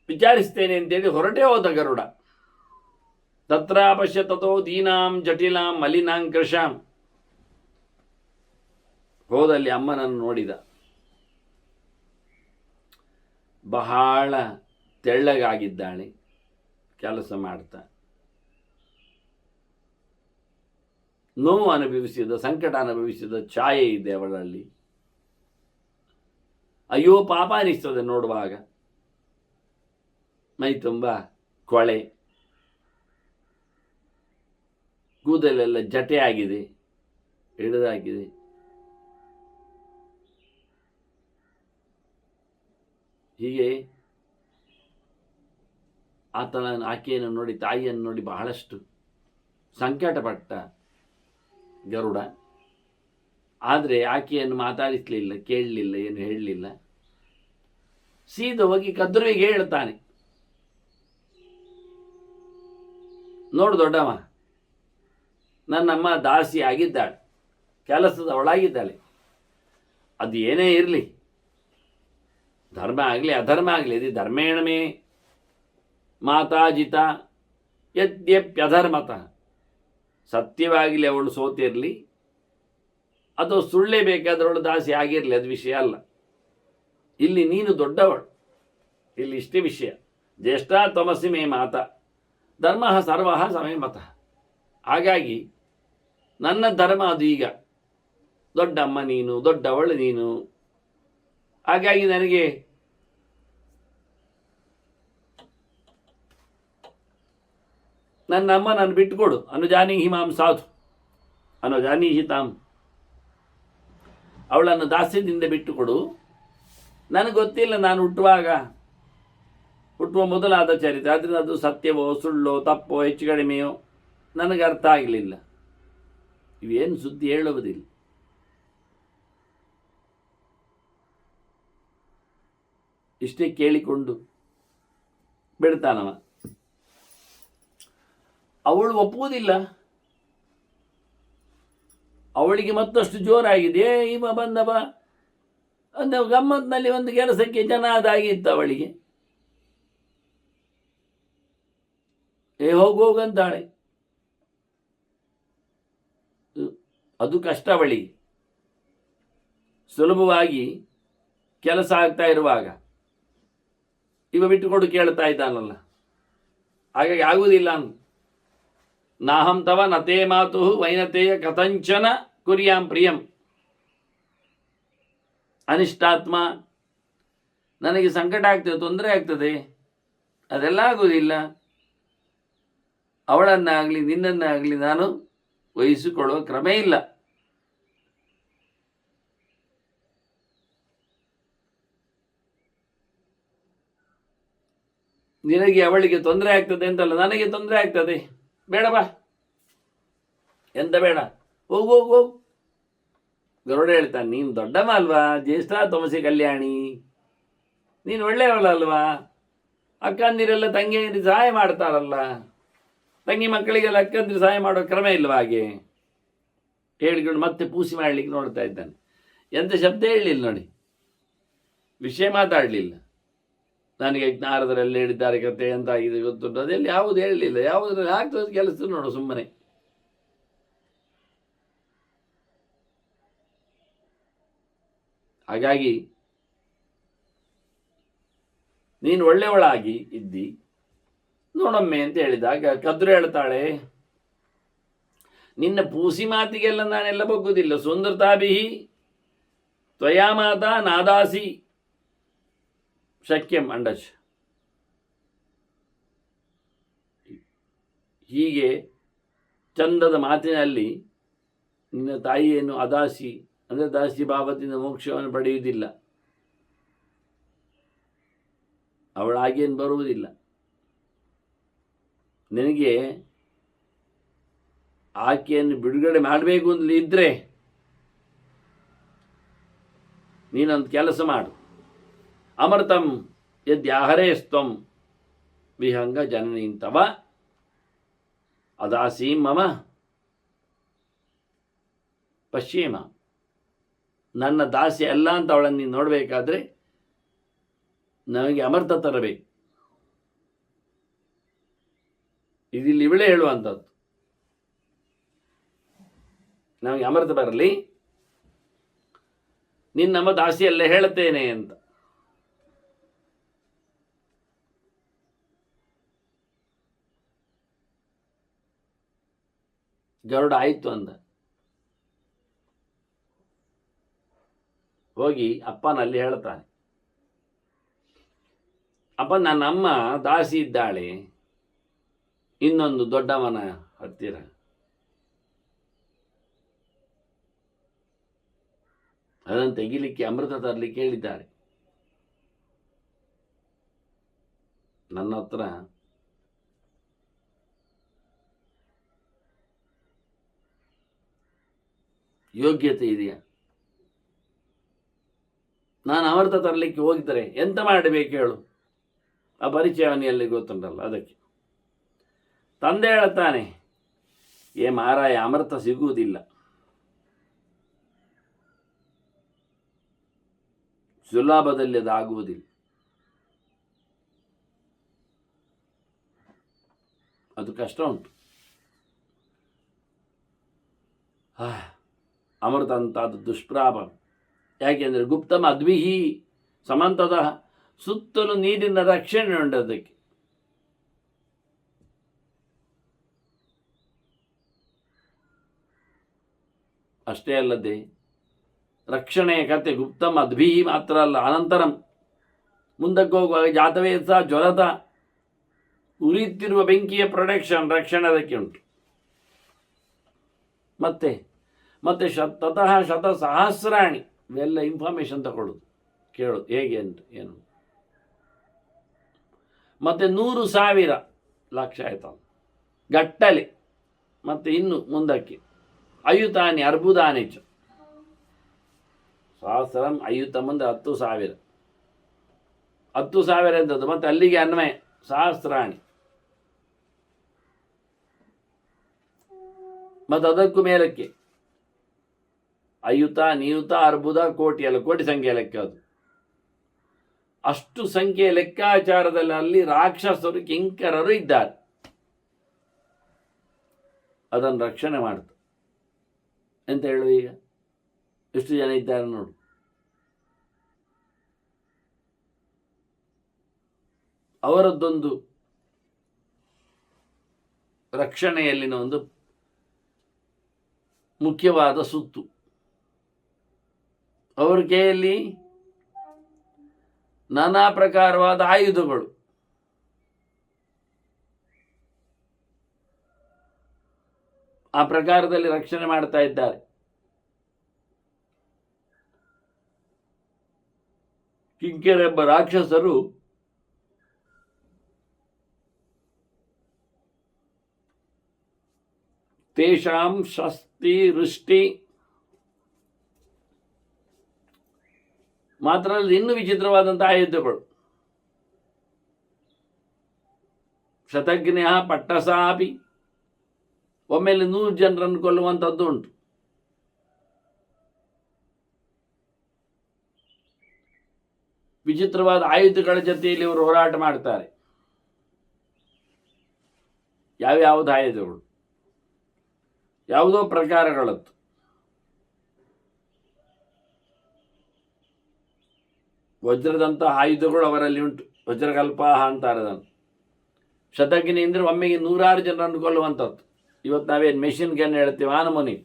ವಿಚಾರಿಸ್ತೇನೆ ಅಂತೇಳಿ ಹೊರಟೇ ಹೋದ ಗರುಡ. ತತ್ರ ಪಶ್ಯ ತಥೋ ದೀನಾಂ ಜಟಿಲಾಂ ಮಲಿನಾಂ ಕೃಶಾಂ. ಹೋದಲ್ಲಿ ಅಮ್ಮನನ್ನು ನೋಡಿದ. ಬಹಳ ತೆಳ್ಳಗಾಗಿದ್ದಾಳೆ, ಕೆಲಸ ಮಾಡ್ತಾ ನೋವು ಅನುಭವಿಸಿದ, ಸಂಕಟ ಅನುಭವಿಸಿದ ಛಾಯೆ ಇದೆ ಅವಳಲ್ಲಿ. ಅಯ್ಯೋ ಪಾಪ ಅನಿಸ್ತದೆ ನೋಡುವಾಗ. ಮೈ ತುಂಬ ಕೊಳೆ, ಕೂದಲೆಲ್ಲ ಜಟೆ ಆಗಿದೆ, ಹಿಡಿದಾಗಿದೆ. ಹೀಗೆ ಆಕೆಯನ್ನು ನೋಡಿ, ತಾಯಿಯನ್ನು ನೋಡಿ ಬಹಳಷ್ಟು ಸಂಕಟಪಟ್ಟ ಗರುಡ. ಆದರೆ ಆಕೆಯನ್ನು ಮಾತಾಡಿಸಲಿಲ್ಲ, ಕೇಳಲಿಲ್ಲ, ಏನು ಹೇಳಲಿಲ್ಲ. ಸೀದಾ ಹೋಗಿ ಕದ್ರುವಿಗೆ ಹೇಳ್ತಾನೆ, ನೋಡು ದೊಡ್ಡಮ್ಮ, ನನ್ನಮ್ಮ ದಾಸಿ ಆಗಿದ್ದಾಳೆ, ಕೆಲಸದ ಒಳಗಿದ್ದಾಳೆ. ಅದು ಏನೇ ಇರಲಿ, ಧರ್ಮ ಆಗಲಿ ಅಧರ್ಮ ಆಗಲಿ, ಇದು ಧರ್ಮೇಣಮೇ ಮಾತಾಜಿತ ಯದ್ಯಪ್ಯಧರ್ಮತ. ಸತ್ಯವಾಗಲಿ ಅವಳು ಸೋತಿರಲಿ, ಅದು ಸುಳ್ಳೇ ಬೇಕಾದವಳು ದಾಸಿ ಆಗಿರಲಿ, ಅದು ವಿಷಯ ಅಲ್ಲ. ಇಲ್ಲಿ ನೀನು ದೊಡ್ಡವಳು, ಇಲ್ಲಿ ಇಷ್ಟೇ ವಿಷಯ. ಜ್ಯೇಷ್ಠ ತಮಸಿ ಮೇ ಮಾತ ಧರ್ಮ ಸರ್ವ ಸಮೇ ಮತ. ಹಾಗಾಗಿ ನನ್ನ ಧರ್ಮ ಅದು. ಈಗ ದೊಡ್ಡಮ್ಮ ನೀನು, ದೊಡ್ಡವಳು ನೀನು. ಹಾಗಾಗಿ ನನಗೆ ನನ್ನ ಅಮ್ಮ ನಾನು ಬಿಟ್ಟುಕೊಡು. ಅನುಜಾನೀಹಿ ಮಾಂ ಸಾಧು ಅನುಜಾನೀಹಿ ತಾಂ. ಅವಳನ್ನು ದಾಸ್ಯದಿಂದ ಬಿಟ್ಟುಕೊಡು. ನನಗೆ ಗೊತ್ತಿಲ್ಲ, ನಾನು ಹುಟ್ಟುವ ಮೊದಲಾದ ಚರಿತ್ರೆ, ಆದರೆ ಅದು ಸತ್ಯವೋ ಸುಳ್ಳೋ ತಪ್ಪೋ ಹೆಚ್ಚು ಕಡಿಮೆಯೋ ನನಗೆ ಅರ್ಥ ಆಗಲಿಲ್ಲ. ಇವೇನು ಸುದ್ದಿ ಹೇಳುವುದಿಲ್ಲ. ಇಷ್ಟೇ ಕೇಳಿಕೊಂಡು ಬಿಡ್ತಾನವ. ಅವಳು ಒಪ್ಪುವುದಿಲ್ಲ. ಅವಳಿಗೆ ಮತ್ತಷ್ಟು ಜೋರಾಗಿದೆ. ಇವ ಬಂದವ ಒಂದು ಗಮ್ಮತ್ನಲ್ಲಿ ಒಂದು ಕೆಲಸಕ್ಕೆ ಜನ ಅದಾಗಿತ್ತು ಅವಳಿಗೆ. ಹೋಗಂತಾಳೆ. ಅದು ಕಷ್ಟ ಅವಳಿಗೆ. ಸುಲಭವಾಗಿ ಕೆಲಸ ಆಗ್ತಾ ಇರುವಾಗ ಇವ ಬಿಟ್ಟುಕೊಡು ಕೇಳ್ತಾ ಇದ್ದಾನಲ್ಲ, ಹಾಗಾಗಿ ಆಗುವುದಿಲ್ಲ ಅಂತ. ನಾಹಂ ತವ ನತೇ ಮಾತು ವೈನತೆಯ ಕಥಂಚನ ಕುರಿಯಾಂ ಪ್ರಿಯಂ. ಅನಿಷ್ಟಾತ್ಮ, ನನಗೆ ಸಂಕಟ ಆಗ್ತದೆ, ತೊಂದರೆ ಆಗ್ತದೆ, ಅದೆಲ್ಲ ಆಗುವುದಿಲ್ಲ. ಅವಳನ್ನಾಗಲಿ ನಿನ್ನನ್ನಾಗಲಿ ನಾನು ವಹಿಸಿಕೊಳ್ಳುವ ಕ್ರಮ ಇಲ್ಲ. ನಿನಗೆ ಅವಳಿಗೆ ತೊಂದರೆ ಆಗ್ತದೆ ಅಂತಲ್ಲ, ನನಗೆ ತೊಂದರೆ ಆಗ್ತದೆ. ಬೇಡ ಬಾ, ಎಂತ ಬೇಡ, ಹೋಗು. ಗರುಡ ಹೇಳ್ತಾನೆ, ನೀನು ದೊಡ್ಡಮ್ಮ ಅಲ್ವಾ, ಜ್ಯೇಷ್ಠ ತಮಸಿ ಕಲ್ಯಾಣಿ, ನೀನು ಒಳ್ಳೆಯವಳಲ್ವಾ. ಅಕ್ಕಂದಿರೆಲ್ಲ ತಂಗಿಯರಿಗೆ ಸಹಾಯ ಮಾಡ್ತಾರಲ್ಲ, ತಂಗಿ ಮಕ್ಕಳಿಗೆಲ್ಲ ಅಕ್ಕಂದಿರು ಸಹಾಯ ಮಾಡೋ ಕ್ರಮ ಇಲ್ವಾ? ಹಾಗೆ ಹೇಳಿಕೊಂಡು ಮತ್ತೆ ಪೂಸಿ ಮಾಡಲಿಕ್ಕೆ ನೋಡ್ತಾ ಇದ್ದಾನೆ. ಎಂಥ ಶಬ್ದ ಹೇಳಲಿಲ್ಲ ನೋಡಿ, ವಿಷಯ ಮಾತಾಡಲಿಲ್ಲ. ನನಗೆ ನಾರದರಲ್ಲಿ ಹೇಳಿದ್ದಾರೆ ಕತೆ ಅಂತ ಆಗಿದೆ ಗೊತ್ತುಂಟು, ಅದೆಲ್ಲಿ ಯಾವುದು ಹೇಳಲಿಲ್ಲ. ಯಾವುದ್ರಲ್ಲಿ ಆಗ್ತದೆ ಕೆಲಸ ನೋಡು ಸುಮ್ಮನೆ. ಹಾಗಾಗಿ ನೀನು ಒಳ್ಳೆಯವಳಾಗಿ ಇದ್ದಿ ನೋಡೊಮ್ಮೆ ಅಂತ ಹೇಳಿದಾಗ ಕದ್ರು ಹೇಳ್ತಾಳೆ, ನಿನ್ನ ಪೂಸಿ ಮಾತಿಗೆಲ್ಲ ನಾನೆಲ್ಲ ಬಗ್ಗುದಿಲ್ಲ. ಸುಂದರತಾಭಿಹಿ ತ್ವಯಾ ಮಾತಾ ನಾದಾಸಿ ಶಕ್ಯಂ ಅಂಡಚ್. ಹೀಗೆ ಚಂದದ ಮಾತಿನಲ್ಲಿ ನಿನ್ನ ತಾಯಿಯನ್ನು ಅದಾಸಿ ಅಂದರೆ ದಾಸಿ ಭಾವದಿಂದ ಮೋಕ್ಷವನ್ನು ಪಡೆಯುವುದಿಲ್ಲ, ಅವಳಾಗೇನು ಬರುವುದಿಲ್ಲ. ನಿನಗೆ ಆಕೆಯನ್ನು ಬಿಡುಗಡೆ ಮಾಡಬೇಕು ಅಂತಲೇ ಇದ್ದರೆ ನೀನೊಂದು ಕೆಲಸ ಮಾಡು. ಅಮೃತಂ ಯದ್ಯಾಹರೇಸ್ತ್ವಂ ವಿಹಂಗ ಜನನೀಂತವ ಅದಾಸೀಂ ಮಮ ಪಶ್ಯೇಮ. ನನ್ನ ದಾಸಿ ಅಲ್ಲ ಅಂತ ಅವಳನ್ನು ನೀನು ನೋಡಬೇಕಾದ್ರೆ ನನಗೆ ಅಮೃತ ತರಬೇಕು. ಇದಿಲ್ಲಿ ಇವಳೇ ಹೇಳುವಂಥದ್ದು, ನಮಗೆ ಅಮೃತ ಬರಲಿ, ನಿನ್ನ ನಮ್ಮ ದಾಸಿಯಲ್ಲೇ ಹೇಳುತ್ತೇನೆ ಅಂತ. ಗರುಡ ಆಯಿತು ಅಂದ. ಹೋಗಿ ಅಪ್ಪನಲ್ಲಿ ಹೇಳ್ತಾನೆ, ಅಪ್ಪ ನನ್ನ ಅಮ್ಮ ದಾಸಿ ಇದ್ದಾಳೆ ಇನ್ನೊಂದು ದೊಡ್ಡವನ ಹತ್ತಿರ. ಅದನ್ನು ತೆಗಿಲಿಕ್ಕೆ ಅಮೃತ ತರಲಿಕ್ಕೆ ಹೇಳಿದ್ದಾರೆ. ನನ್ನ ಹತ್ರ ಯೋಗ್ಯತೆ ಇದೆಯಾ? ನಾನು ಅಮೃತ ತರಲಿಕ್ಕೆ ಹೋಗಿದ್ದರೆ ಎಂತ ಮಾಡಬೇಕು ಹೇಳು? ಆ ಪರಿಚಯವನ್ನೆಲ್ಲಿ ಗೊತ್ತುಂಟಲ್ಲ. ಅದಕ್ಕೆ ತಂದೆ ಹೇಳ್ತಾನೆ, ಏ ಮಾರಾಯ, ಅಮೃತ ಸಿಗುವುದಿಲ್ಲ, ಸುಲಭದಲ್ಲಿ ಅದಾಗುವುದಿಲ್ಲ, ಅದು ಕಷ್ಟ ಉಂಟು. ಅಮೃತ ಅಂತ ಅದು ದುಷ್ಪ್ರಾಪ. ಯಾಕೆಂದರೆ ಗುಪ್ತಮ ಅದ್ವಿಹಿ ಸಮಂತದ, ಸುತ್ತಲೂ ನೀರಿನ ರಕ್ಷಣೆ ಉಂಟು ಅದಕ್ಕೆ. ಅಷ್ಟೇ ಅಲ್ಲದೆ ರಕ್ಷಣೆಯ ಕತೆ ಗುಪ್ತಂ ಅದ್ಭಿಹಿ ಮಾತ್ರ ಅಲ್ಲ, ಅನಂತರಂ ಮುಂದಕ್ಕೆ ಹೋಗುವಾಗ ಜಾತವೇ ಸಹ ಜ್ವರದ ಉರಿಯುತ್ತಿರುವ ಬೆಂಕಿಯ ರಕ್ಷಣೆ ಅದಕ್ಕೆ ಉಂಟು. ಮತ್ತೆ ಮತ್ತೆ ತತಃ ಶತಸಹಸ್ರಾಣಿ, ಇವೆಲ್ಲ ಇನ್ಫಾರ್ಮೇಶನ್ ತಗೊಳ್ಳೋದು, ಕೇಳೋದು ಹೇಗೆ ಅಂತ ಏನು. ಮತ್ತೆ 100,000 ಲಕ್ಷ ಆಯ್ತು ಗಟ್ಟಲೆ. ಮತ್ತೆ ಇನ್ನು ಮುಂದಕ್ಕೆ ಅಯುತಾನಿ ಅರ್ಬುದಾನಿ ಚ ಸಹಸ್ರಂ ಅಯುತ ಮುಂದೆ 10,000. 10,000 ಎಂಥದ್ದು, ಮತ್ತೆ ಅಲ್ಲಿಗೆ ಅನ್ವಯ ಸಹಸ್ರಾಣಿ. ಮತ್ತು ಅದಕ್ಕೂ ಮೇಲಕ್ಕೆ ಅಯುತ ನಿಯುತ ಅರ್ಬುದ ಕೋಟಿ, ಅಲ್ಲ ಕೋಟಿ ಸಂಖ್ಯೆ ಲೆಕ್ಕ ಅದು. ಅಷ್ಟು ಸಂಖ್ಯೆಯ ಲೆಕ್ಕಾಚಾರದಲ್ಲಿ ಅಲ್ಲಿ ರಾಕ್ಷಸರು ಕಿಂಕರರು ಇದ್ದಾರೆ. ಅದನ್ನು ರಕ್ಷಣೆ ಮಾಡ್ತು ಎಂತ ಹೇಳುವ. ಈಗ ಎಷ್ಟು ಜನ ಇದ್ದಾರೆ ನೋಡು. ಅವರದ್ದೊಂದು ರಕ್ಷಣೆಯಲ್ಲಿನ ಒಂದು ಮುಖ್ಯವಾದ ಸುತ್ತು. ಅವರ ಕೈಯಲ್ಲಿ ನಾನಾ ಪ್ರಕಾರವಾದ ಆಯುಧಗಳು. ಆ ಪ್ರಕಾರದಲ್ಲಿ ರಕ್ಷಣೆ ಮಾಡ್ತಾ ಇದ್ದಾರೆ. ಕಿಂಕರೆಂಬ ರಾಕ್ಷಸರು ತೇಷಾಂ ಶಸ್ತಿ ವೃಷ್ಟಿ ಮಾತ್ರ ಅಲ್ಲದೆ ಇನ್ನೂ ವಿಚಿತ್ರವಾದಂತಹ ಆಯುಧಗಳು. ಶತಘ್ನ ಪಟ್ಟಸಾಪಿ, ಒಮ್ಮೆಲೆ 100 ಜನರನ್ನು ಕೊಲ್ಲುವಂಥದ್ದು ಉಂಟು. ವಿಚಿತ್ರವಾದ ಆಯುಧಗಳ ಜೊತೆಯಲ್ಲಿ ಇವರು ಹೋರಾಟ ಮಾಡ್ತಾರೆ. ಯಾವ್ಯಾವುದು ಆಯುಧಗಳು, ಯಾವುದೋ ಪ್ರಕಾರಗಳದ್ದು. ವಜ್ರದಂತಹ ಆಯುಧಗಳು ಅವರಲ್ಲಿ ಉಂಟು. ವಜ್ರಕಲ್ಪಾಹ ಅಂತಾರೆ ಅದನ್ನು. ಶತಘ್ನಿ ಅಂದರೆ ಒಮ್ಮೆಗೆ 100 ಜನರನ್ನು ಕೊಲ್ಲುವಂಥದ್ದು. ಇವತ್ತು ನಾವೇನು ಮೆಷಿನ್ ಗನ್ ಹೇಳ್ತೀವಿ, ಆ ನಮೂನಿ.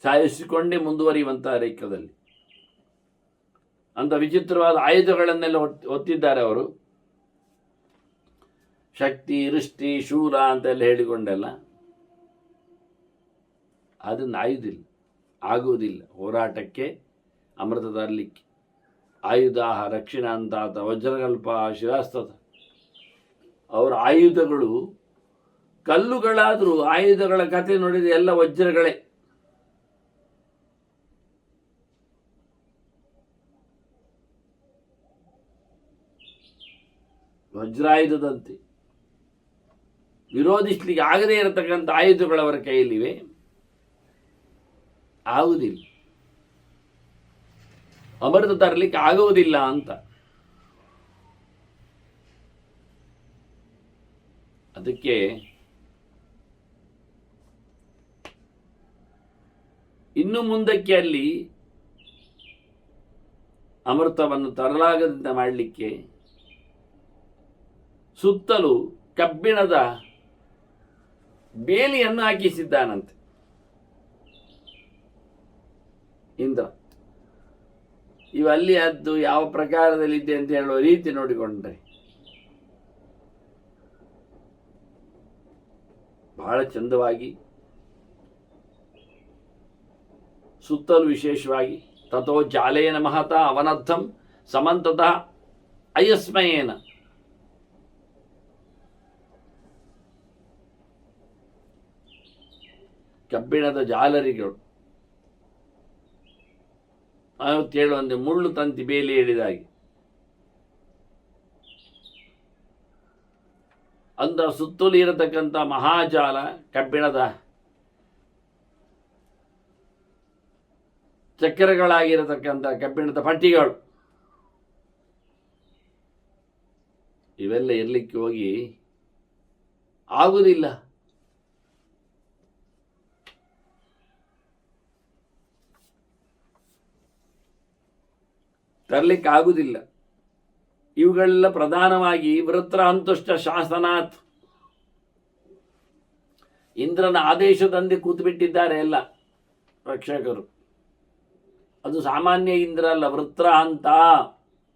ಸಾಯಿಸಿಕೊಂಡೇ ಮುಂದುವರಿಯುವಂತಹ ರೇಖದಲ್ಲಿ ಅಂತ ವಿಚಿತ್ರವಾದ ಆಯುಧಗಳನ್ನೆಲ್ಲ ಹೊತ್ತಿದ್ದಾರೆ ಅವರು. ಶಕ್ತಿ ವೃಷ್ಟಿ ಶೂರ ಅಂತೆಲ್ಲ ಹೇಳಿಕೊಂಡೆಲ್ಲ ಅದನ್ನು ಆಗುವುದಿಲ್ಲ. ಹೋರಾಟಕ್ಕೆ ಅಮೃತ ತರಲಿಕ್ಕೆ ಆಯುಧ ರಕ್ಷಿಣ ಅಂತಾತ ವಜ್ರಕಲ್ಪ ಶಿರಾಸ್ತತ. ಅವರ ಆಯುಧಗಳು ಕಲ್ಲುಗಳಾದರೂ ಆಯುಧಗಳ ಕಥೆ ನೋಡಿದರೆ ಎಲ್ಲ ವಜ್ರಗಳೇ. ವಜ್ರಾಯುಧದಂತೆ ವಿರೋಧಿಸಲಿಕ್ಕೆ ಆಗದೇ ಇರತಕ್ಕಂಥ ಆಯುಧಗಳವರ ಕೈಯಲ್ಲಿವೆ, ಆಗುವುದಿಲ್ಲ. ಅಮೃತ ತರಲಿಕ್ಕೆ ಆಗುವುದಿಲ್ಲ ಅಂತ. ಅದಕ್ಕೆ ಇನ್ನು ಮುಂದಕ್ಕೆ ಅಲ್ಲಿ ಅಮೃತವನ್ನು ತರಲಾಗದಂತೆ ಮಾಡಲಿಕ್ಕೆ ಸುತ್ತಲೂ ಕಬ್ಬಿಣದ ಬೇಲಿಯನ್ನು ಹಾಕಿಸಿದ್ದಾನಂತೆ ಇಂದ್ರ. ಇವಲ್ಲಿ ಅದು ಯಾವ ಪ್ರಕಾರದಲ್ಲಿದೆ ಅಂತ ಹೇಳುವ ರೀತಿ ನೋಡಿಕೊಂಡ್ರೆ ಬಹಳ ಚಂದವಾಗಿ, ಸುತ್ತಲೂ ವಿಶೇಷವಾಗಿ ತಥೋ ಜಾಲೇನ ಮಹತ ಅವನರ್ಥಂ ಸಮಂತತಃ ಅಯಸ್ಮಯೇನ ಕಬ್ಬಿಣದ ಜಾಲರಿಗಳು ಹೇಳುವಂತೆ ಮುಳ್ಳು ತಂತಿ ಬೇಲಿ ಹೇಳಿದಾಗಿ ಅಂತ ಸುತ್ತಲೂ ಇರತಕ್ಕಂಥ ಮಹಾಜಾಲ ಕಬ್ಬಿಣದ ಚಕ್ರಗಳಾಗಿರತಕ್ಕಂಥ ಕಬ್ಬಿಣದ ಪಟ್ಟಿಗಳು ಇವೆಲ್ಲ ಇರಲಿಕ್ಕೆ ಹೋಗಿ ಆಗುವುದಿಲ್ಲ. ತರಲಿಕ್ಕೆ ಆಗುವುದಿಲ್ಲ. ಇವುಗಳೆಲ್ಲ ಪ್ರಧಾನವಾಗಿ ವೃತ್ರ ಅಂತುಷ್ಟ ಶಾಸನಾತ್, ಇಂದ್ರನ ಆದೇಶದಂತೆ ಕೂತುಬಿಟ್ಟಿದ್ದಾರೆ ಎಲ್ಲ ರಕ್ಷಕರು. ಅದು ಸಾಮಾನ್ಯ ಇಂದ್ರ ಅಲ್ಲ, ವೃತ್ರ ಅಂತ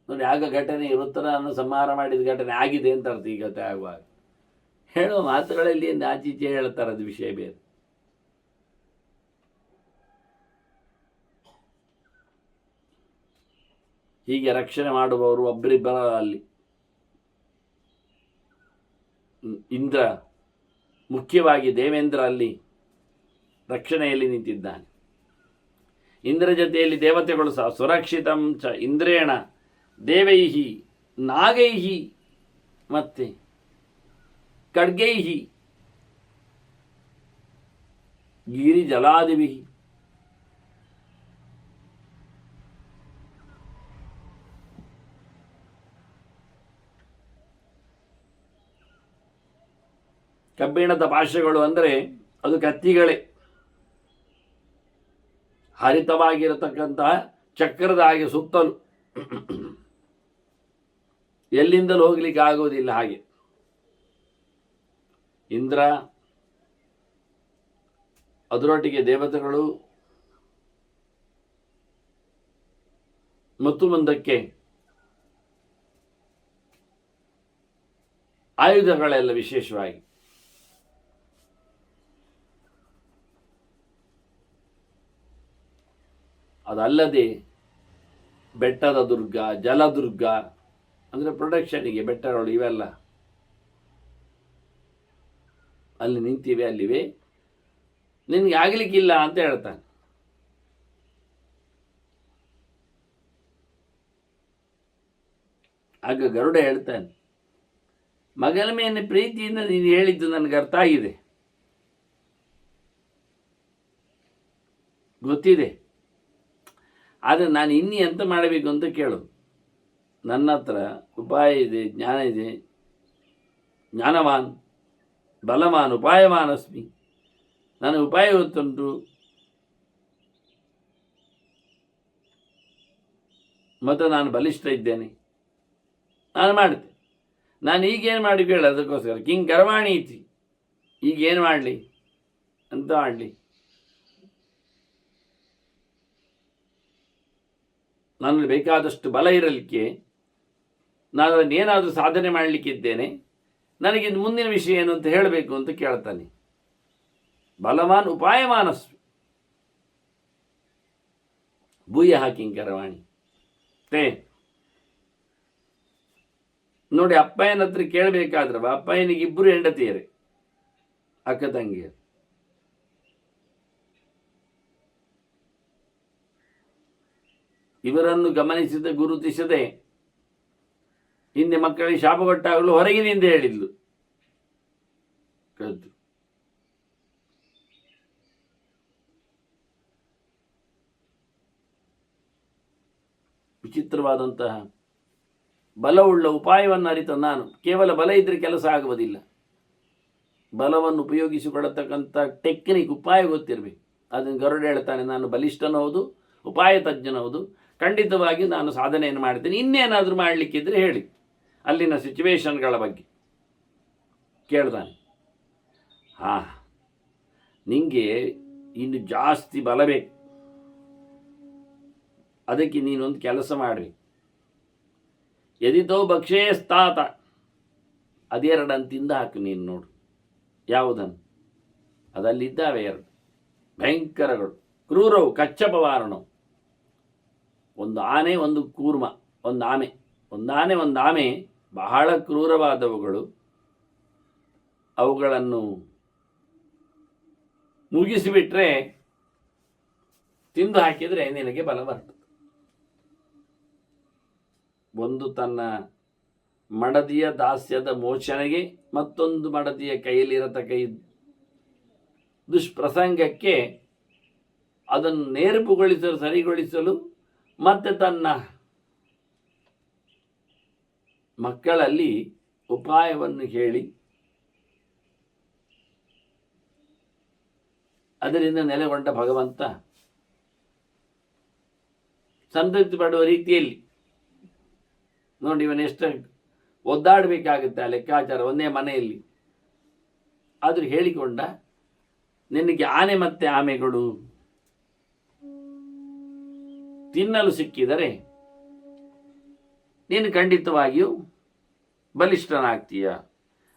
ನೋಡಿ. ಆಗ ಘಟನೆ ವೃತ್ರನನ್ನು ಸಂಹಾರ ಮಾಡಿದ ಘಟನೆ ಆಗಿದೆ ಅಂತ ಅರ್ಥ. ಈಗ ಆಗುವಾಗ ಹೇಳುವ ಮಾತುಗಳಲ್ಲಿ ಆಚೀಚೆ ಹೇಳ್ತಾರೆ, ಅದು ವಿಷಯ ಬೇರೆ. ಹೀಗೆ ರಕ್ಷಣೆ ಮಾಡುವವರು ಒಬ್ಬರಿಬ್ಬರ ಅಲ್ಲಿ ಇಂದ್ರ, ಮುಖ್ಯವಾಗಿ ದೇವೇಂದ್ರ ಅಲ್ಲಿ ರಕ್ಷಣೆಯಲ್ಲಿ ನಿಂತಿದ್ದಾನೆ. ಇಂದ್ರ ಜೊತೆಯಲ್ಲಿ ದೇವತೆಗಳು ಸಹ ಸುರಕ್ಷಿತಂ ಚ ಇಂದ್ರೇಣ ದೇವೈಹಿ ನಾಗೈಹಿ ಮತ್ತೆ ಖಡ್ಗೈಹಿ ಗಿರಿ ಜಲಾದಿಭಿ ಕಬ್ಬಿಣದ ಪಾಶಗಳು ಅಂದರೆ ಅದು ಕತ್ತಿಗಳೇ. ಹರಿತವಾಗಿರತಕ್ಕಂತಹ ಚಕ್ರದ ಹಾಗೆ ಸುತ್ತಲೂ ಎಲ್ಲಿಂದಲೂ ಹೋಗ್ಲಿಕ್ಕೆ ಆಗುವುದಿಲ್ಲ. ಹಾಗೆ ಇಂದ್ರ, ಅದರೊಟ್ಟಿಗೆ ದೇವತೆಗಳು ಮತ್ತು ಮುಂದಕ್ಕೆ ಆಯುಧಗಳೆಲ್ಲ ವಿಶೇಷವಾಗಿ. ಅದಲ್ಲದೆ ಬೆಟ್ಟದ ದುರ್ಗ, ಜಲದುರ್ಗ ಅಂದರೆ ಪ್ರೊಟೆಕ್ಷನಿಗೆ ಬೆಟ್ಟಗಳು ಇವೆಲ್ಲ ಅಲ್ಲಿ ನಿಂತಿವೆ, ಅಲ್ಲಿವೆ. ನಿನಗೆ ಆಗಲಿಕ್ಕಿಲ್ಲ ಅಂತ ಹೇಳ್ತಾನೆ. ಆಗ ಗರುಡ ಹೇಳ್ತಾನೆ, ಮಗನ ಮೇಲೆ ಪ್ರೀತಿಯಿಂದ ನೀನು ಹೇಳಿದ್ದು ನನಗೆ ಅರ್ಥ ಆಗಿದೆ, ಗೊತ್ತಿದೆ. ಆದರೆ ನಾನು ಇನ್ನಿ ಎಂತ ಮಾಡಬೇಕು ಅಂತ ಕೇಳು. ನನ್ನ ಹತ್ರ ಉಪಾಯ ಇದೆ, ಜ್ಞಾನ ಇದೆ. ಜ್ಞಾನವಾನ್ ಬಲವಾನ್ ಉಪಾಯವಾನ್ ಅಸ್ಮಿ. ನನಗೆ ಉಪಾಯ ಗೊತ್ತುಂಟು, ಮತ್ತು ನಾನು ಬಲಿಷ್ಠ ಇದ್ದೇನೆ, ನಾನು ಮಾಡ್ತೇನೆ. ನಾನು ಈಗೇನು ಮಾಡಿ ಕೇಳ, ಅದಕ್ಕೋಸ್ಕರ ಕಿಂಗ್ ಗರ್ವಾಣಿ ಇತಿ, ಈಗೇನು ಮಾಡಲಿ ಅಂತ ಮಾಡಲಿ. ನನ್ನಲ್ಲಿ ಬೇಕಾದಷ್ಟು ಬಲ ಇರಲಿಕ್ಕೆ ನಾನು ಅದನ್ನೇನಾದರೂ ಸಾಧನೆ ಮಾಡಲಿಕ್ಕಿದ್ದೇನೆ. ನನಗೆ ಮುಂದಿನ ವಿಷಯ ಏನು ಅಂತ ಹೇಳಬೇಕು ಅಂತ ಕೇಳ್ತಾನೆ. ಬಲವಾನ್ ಉಪಾಯಮಾನಸ್ವಿ ಭೂಯ ಕಿಂಕರವಾಣಿ ತೇ. ನೋಡಿ, ಅಪ್ಪಯ್ಯನ ಹತ್ರ ಕೇಳಬೇಕಾದ್ರವ, ಅಪ್ಪಯ್ಯನಿಗೆ 2 ಹೆಂಡತಿಯರೇ, ಅಕ್ಕ ತಂಗಿಯರು. ಇವರನ್ನು ಗಮನಿಸಿದ ಗುರುತಿಸದೆ ಹಿಂದೆ ಮಕ್ಕಳಿಗೆ ಶಾಪ ಕೊಟ್ಟಾಗಲೂ ಹೊರಗಿನಿಂದ ಹೇಳಿದ್ಲು ಕದ್ದು. ವಿಚಿತ್ರವಾದಂತಹ ಬಲವುಳ್ಳ ಉಪಾಯವನ್ನು ಅರಿತ ನಾನು. ಕೇವಲ ಬಲ ಇದ್ದರೆ ಕೆಲಸ ಆಗುವುದಿಲ್ಲ. ಬಲವನ್ನು ಉಪಯೋಗಿಸಿಕೊಳ್ಳತಕ್ಕಂಥ ಟೆಕ್ನಿಕ್, ಉಪಾಯ ಗೊತ್ತಿರಬೇಕು. ಅದನ್ನು ಗರುಡ ಹೇಳ್ತಾನೆ, ನಾನು ಬಲಿಷ್ಠನೌದು, ಉಪಾಯ ತಜ್ಞನೌದು, ಖಂಡಿತವಾಗಿ ನಾನು ಸಾಧನೆಯನ್ನು ಮಾಡ್ತೀನಿ. ಇನ್ನೇನಾದರೂ ಮಾಡಲಿಕ್ಕಿದ್ರೆ ಹೇಳಿ. ಅಲ್ಲಿನ ಸಿಚುವೇಶನ್ಗಳ ಬಗ್ಗೆ ಕೇಳ್ತಾನೆ. ನಿಂಗೆ ಇನ್ನು ಜಾಸ್ತಿ ಬಲ ಬೇಕು, ಅದಕ್ಕೆ ನೀನೊಂದು ಕೆಲಸ ಮಾಡಿ. ಎದಿತೋ ಭಕ್ಷೇ ಸ್ತಾತ, ಅದೆರಡನ್ನು ತಿಂದು ಹಾಕು ನೀನು. ನೋಡು ಯಾವುದನ್ನು, ಅದಲ್ಲಿದ್ದಾವೆ 2 ಭಯಂಕರಗಳು, ಕ್ರೂರವು ಕಚ್ಚಪವಾರಣವು. ಒಂದು ಆನೆ, ಒಂದು ಕೂರ್ಮ, ಒಂದು ಆಮೆ. ಒಂದು ಆಮೆ ಬಹಳ ಕ್ರೂರವಾದವುಗಳು. ಅವುಗಳನ್ನು ಮುಗಿಸಿಬಿಟ್ರೆ, ತಿಂದು ಹಾಕಿದರೆ ನಿನಗೆ ಬಲ ಬರ್ತದೆ. ಒಂದು ತನ್ನ ಮಡದಿಯ ದಾಸ್ಯದ ಮೋಚನೆಗೆ, ಮತ್ತೊಂದು ಮಡದಿಯ ಕೈಯಲ್ಲಿರತಕ್ಕ ದುಷ್ಪ್ರಸಂಗಕ್ಕೆ ಅದನ್ನು ನೇರ್ಪುಗೊಳಿಸಲು, ಸರಿಗೊಳಿಸಲು, ಮತ್ತೆ ತನ್ನ ಮಕ್ಕಳಲ್ಲಿ ಉಪಾಯವನ್ನು ಹೇಳಿ ಅದರಿಂದ ನೆಲೆಗೊಂಡ ಭಗವಂತ ಸಂತೃಪ್ತಿ ಪಡುವ ರೀತಿಯಲ್ಲಿ ನೋಡಿ, ಇವನೆಷ್ಟು ಒದ್ದಾಡಬೇಕಾಗುತ್ತೆ ಆ ಲೆಕ್ಕಾಚಾರ ಒಂದೇ ಮನೆಯಲ್ಲಿ. ಆದರೂ ಹೇಳಿಕೊಂಡ, ನಿನಗೆ ಆನೆ ಮತ್ತೆ ಆಮೆಗಳು ತಿನ್ನಲು ಸಿಕ್ಕಿದರೆ ನೀನು ಖಂಡಿತವಾಗಿಯೂ ಬಲಿಷ್ಠನಾಗ್ತೀಯ,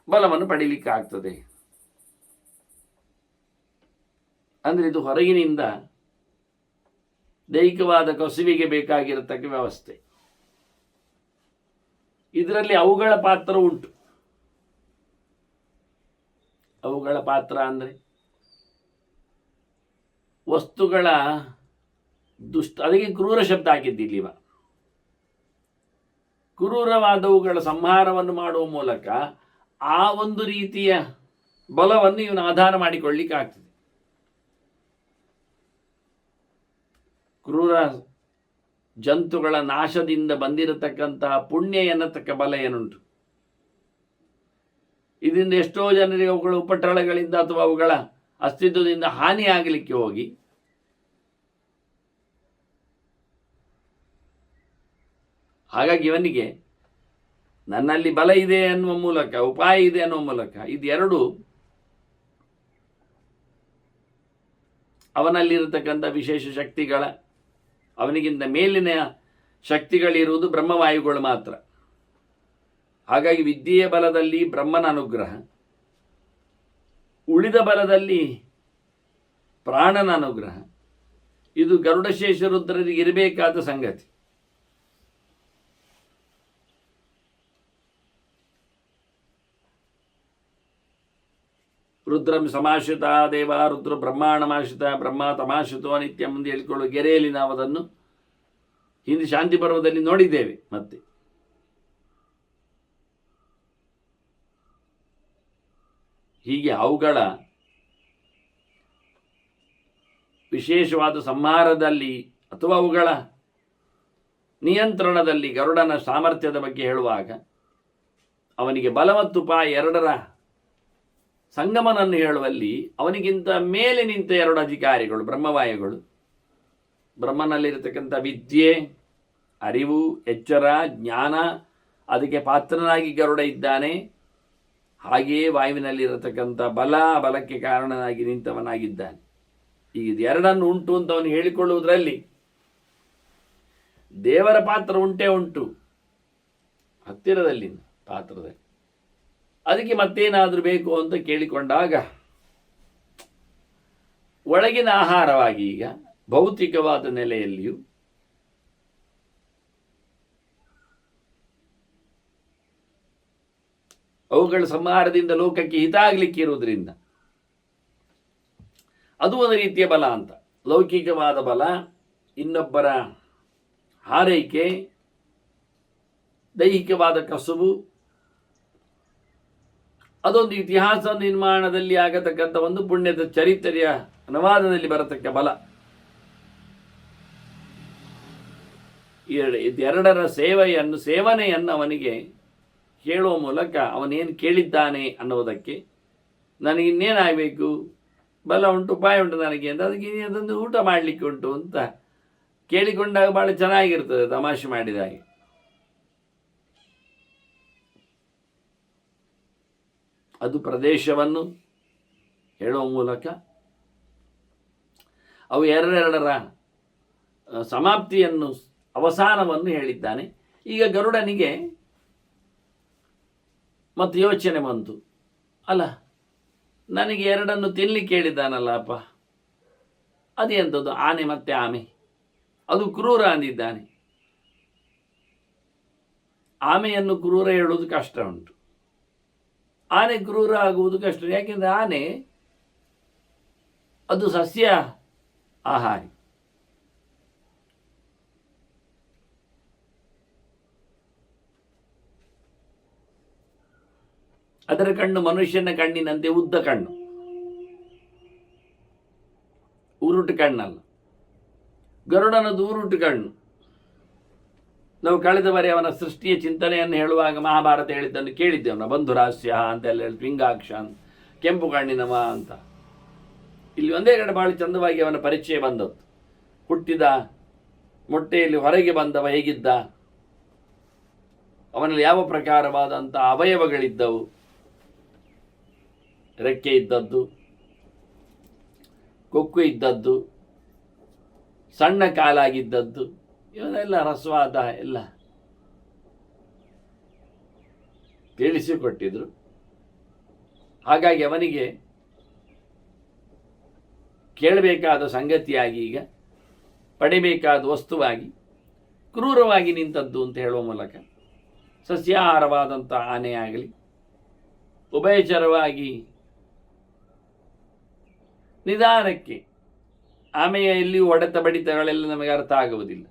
ಬಲವನ್ನು ಪಡೀಲಿಕ್ಕೆ ಆಗ್ತದೆ. ಅಂದರೆ ಇದು ಹೊರಗಿನಿಂದ ದೈಹಿಕವಾದ ಕಸುವಿಗೆ ಬೇಕಾಗಿರತಕ್ಕ ವ್ಯವಸ್ಥೆ. ಇದರಲ್ಲಿ ಅವುಗಳ ಪಾತ್ರ ಉಂಟು. ಅವುಗಳ ಪಾತ್ರ ಅಂದರೆ ವಸ್ತುಗಳ ಅದಕ್ಕೆ ಕ್ರೂರ ಶಬ್ದ ಹಾಕಿದ್ದಿಲ್ಲಿವ. ಕ್ರೂರವಾದವುಗಳ ಸಂಹಾರವನ್ನು ಮಾಡುವ ಮೂಲಕ ಆ ಒಂದು ರೀತಿಯ ಬಲವನ್ನು ಇವನು ಆಧಾರ ಮಾಡಿಕೊಳ್ಳಿಕ್ಕೆ ಆಗ್ತದೆ. ಕ್ರೂರ ಜಂತುಗಳ ನಾಶದಿಂದ ಬಂದಿರತಕ್ಕಂತಹ ಪುಣ್ಯ ಎನ್ನತಕ್ಕ ಬಲ ಏನುಂಟು, ಇದರಿಂದ ಎಷ್ಟೋ ಜನರಿಗೆ ಅವುಗಳ ಉಪಟಳಗಳಿಂದ ಅಥವಾ ಅವುಗಳ ಅಸ್ತಿತ್ವದಿಂದ ಹಾನಿಯಾಗಲಿಕ್ಕೆ ಹೋಗಿ ಹಾಗಾಗಿ ಇವನಿಗೆ ನನ್ನಲ್ಲಿ ಬಲ ಇದೆ ಅನ್ನುವ ಮೂಲಕ, ಉಪಾಯ ಇದೆ ಅನ್ನುವ ಮೂಲಕ, ಇದೆರಡು ಅವನಲ್ಲಿರತಕ್ಕಂಥ ವಿಶೇಷ ಶಕ್ತಿಗಳ, ಅವನಿಗಿಂತ ಮೇಲಿನ ಶಕ್ತಿಗಳಿರುವುದು ಬ್ರಹ್ಮವಾಯುಗಳು ಮಾತ್ರ. ಹಾಗಾಗಿ ವಿದ್ಯೆಯ ಬಲದಲ್ಲಿ ಬ್ರಹ್ಮನ ಅನುಗ್ರಹ, ಉಳಿದ ಬಲದಲ್ಲಿ ಪ್ರಾಣನ ಅನುಗ್ರಹ. ಇದು ಗರುಡಶೇಷ ರುದ್ರರಿಗೆ ಇರಬೇಕಾದ ಸಂಗತಿ. ರುದ್ರಂ ಸಮಾಶ್ರಿತ ದೇವ, ರುದ್ರ ಬ್ರಹ್ಮಾಣಮಾಶ್ರಿತ, ಬ್ರಹ್ಮ ತಮಾಶ್ರಿತೋ ನಿತ್ಯ ಮುಂದೆ ಹೇಳಿಕೊಳ್ಳುವ ಗೆರೆಯಲ್ಲಿ ನಾವು ಅದನ್ನು ಹಿಂದೆ ಶಾಂತಿ ಪರ್ವದಲ್ಲಿ ನೋಡಿದ್ದೇವೆ. ಮತ್ತೆ ಹೀಗೆ ಅವುಗಳ ವಿಶೇಷವಾದ ಸಂಹಾರದಲ್ಲಿ ಅಥವಾ ಅವುಗಳ ನಿಯಂತ್ರಣದಲ್ಲಿ ಗರುಡನ ಸಾಮರ್ಥ್ಯದ ಬಗ್ಗೆ ಹೇಳುವಾಗ ಅವನಿಗೆ ಬಲ ಮತ್ತು ಉಪಾಯ ಎರಡರ ಸಂಗಮನನ್ನು ಹೇಳುವಲ್ಲಿ ಅವನಿಗಿಂತ ಮೇಲೆ ನಿಂತ 2 ಅಧಿಕಾರಿಗಳು ಬ್ರಹ್ಮವಾಯುಗಳು. ಬ್ರಹ್ಮನಲ್ಲಿರತಕ್ಕಂಥ ವಿದ್ಯೆ, ಅರಿವು, ಎಚ್ಚರ, ಜ್ಞಾನ, ಅದಕ್ಕೆ ಪಾತ್ರನಾಗಿ ಗರುಡ ಇದ್ದಾನೆ. ಹಾಗೆಯೇ ವಾಯುವಿನಲ್ಲಿರತಕ್ಕಂಥ ಬಲಕ್ಕೆ ಕಾರಣನಾಗಿ ನಿಂತವನಾಗಿದ್ದಾನೆ. ಈಗ ಇದೆರಡನ್ನು ಉಂಟು ಅಂತ ಅವನು ಹೇಳಿಕೊಳ್ಳುವುದರಲ್ಲಿ ದೇವರ ಪಾತ್ರ ಉಂಟೇ ಉಂಟು, ಹತ್ತಿರದಲ್ಲಿ ಪಾತ್ರದಲ್ಲಿ. ಅದಕ್ಕೆ ಮತ್ತೇನಾದರೂ ಬೇಕು ಅಂತ ಕೇಳಿಕೊಂಡಾಗ ಒಳಗಿನ ಆಹಾರವಾಗಿ ಈಗ ಭೌತಿಕವಾದ ನೆಲೆಯಲ್ಲಿಯೂ ಅವುಗಳ ಸಂಹಾರದಿಂದ ಲೋಕಕ್ಕೆ ಹಿತ ಆಗಲಿಕ್ಕೆ ಇರುವುದರಿಂದ ಅದು ಒಂದು ರೀತಿಯ ಬಲ ಅಂತ. ಲೌಕಿಕವಾದ ಬಲ, ಇನ್ನೊಬ್ಬರ ಹಾರೈಕೆ, ದೈಹಿಕವಾದ ಕಸುಬು, ಅದೊಂದು ಇತಿಹಾಸ ನಿರ್ಮಾಣದಲ್ಲಿ ಆಗತಕ್ಕಂಥ ಒಂದು ಪುಣ್ಯದ ಚರಿತ್ರೆಯ ಅನುವಾದದಲ್ಲಿ ಬರತಕ್ಕ ಬಲ. ಎರಡರ ಸೇವನೆಯನ್ನು ಅವನಿಗೆ ಕೇಳುವ ಮೂಲಕ ಅವನೇನು ಕೇಳಿದ್ದಾನೆ ಅನ್ನೋದಕ್ಕೆ, ನನಗಿನ್ನೇನಾಗಬೇಕು, ಬಲ ಉಂಟು, ಉಪಾಯ ಉಂಟು ನನಗೆ ಅಂತ, ಅದಕ್ಕೆ ಅದೊಂದು ಊಟ ಮಾಡಲಿಕ್ಕೆ ಉಂಟು ಅಂತ ಕೇಳಿಕೊಂಡಾಗ ಭಾಳ ಚೆನ್ನಾಗಿರ್ತದೆ, ತಮಾಷೆ ಮಾಡಿದ ಹಾಗೆ. ಅದು ಪ್ರದೇಶವನ್ನು ಹೇಳುವ ಮೂಲಕ ಅವು ಎರಡೆರಡರ ಸಮಾಪ್ತಿಯನ್ನು, ಅವಸಾನವನ್ನು ಹೇಳಿದ್ದಾನೆ. ಈಗ ಗರುಡನಿಗೆ ಮತ್ತು ಯೋಚನೆ ಬಂತು, ಅಲ್ಲ ನನಗೆ ಎರಡನ್ನು ತಿನ್ನಲಿಕ್ಕೆ ಹೇಳಿದ್ದಾನಲ್ಲ ಅಪ್ಪ, ಅದೆಂಥದ್ದು ಆನೆ ಮತ್ತೆ ಆಮೆ, ಅದು ಕ್ರೂರ ಅಂದಿದ್ದಾನೆ. ಆಮೆಯನ್ನು ಕ್ರೂರ ಹೇಳುವುದು ಕಷ್ಟ ಉಂಟು, ಆನೆ ಕ್ರೂರ ಆಗುವುದು ಕಷ್ಟ. ಯಾಕೆಂದರೆ ಆನೆ ಅದು ಸಸ್ಯ ಆಹಾರಿ. ಅದರ ಕಣ್ಣು ಮನುಷ್ಯನ ಕಣ್ಣಿನಂತೆ ಉದ್ದ ಕಣ್ಣು, ಉರುಟು ಕಣ್ಣಲ್ಲ. ಗರುಡನದು ಉರುಟು ಕಣ್ಣು. ನಾವು ಕಳೆದ ಬಾರಿ ಅವನ ಸೃಷ್ಟಿಯ ಚಿಂತನೆಯನ್ನು ಹೇಳುವಾಗ ಮಹಾಭಾರತ ಹೇಳಿದ್ದನ್ನು ಕೇಳಿದ್ದೇವೆ ನಾವು. ಬಂಧುರಾಸ್ಯ ಅಂತೆಲ್ಲ ಹೇಳಿ, ಪಿಂಗಾಕ್ಷ ಅಂತ, ಕೆಂಪು ಕಣ್ಣಿನವ ಅಂತ. ಇಲ್ಲಿ ಒಂದೇ ಕಡೆ ಬಹಳ ಚಂದವಾಗಿ ಅವನ ಪರಿಚಯ ಬಂದದ್ದು. ಹುಟ್ಟಿದ ಮೊಟ್ಟೆಯಲ್ಲಿ ಹೊರಗೆ ಬಂದವ ಹೇಗಿದ್ದ, ಅವನಲ್ಲಿ ಯಾವ ಪ್ರಕಾರವಾದಂಥ ಅವಯವಗಳಿದ್ದವು, ರೆಕ್ಕೆ ಇದ್ದದ್ದು, ಕೊಕ್ಕು ಇದ್ದದ್ದು, ಸಣ್ಣ ಕಾಲಾಗಿದ್ದದ್ದು, ಇವನ್ನೆಲ್ಲ ರಸವಾದ ಎಲ್ಲ ತಿಳಿಸಿಕೊಟ್ಟಿದ್ರು. ಹಾಗಾಗಿ ಅವನಿಗೆ ಕೇಳಬೇಕಾದ ಸಂಗತಿಯಾಗಿ, ಈಗ ಪಡಿಬೇಕಾದ ವಸ್ತುವಾಗಿ ಕ್ರೂರವಾಗಿ ನಿಂತದ್ದು ಅಂತ ಹೇಳುವ ಮೂಲಕ ಸಸ್ಯಾಹಾರವಾದಂಥ ಆನೆಯಾಗಲಿ, ಉಭಯಚರವಾಗಿ ನಿಧಾನಕ್ಕೆ, ಆಮೆಯ ಎಲ್ಲಿಯೂ ಹೊಡೆತ ಬಡಿತಗಳೆಲ್ಲ ನಮಗೆ ಅರ್ಥ ಆಗುವುದಿಲ್ಲ.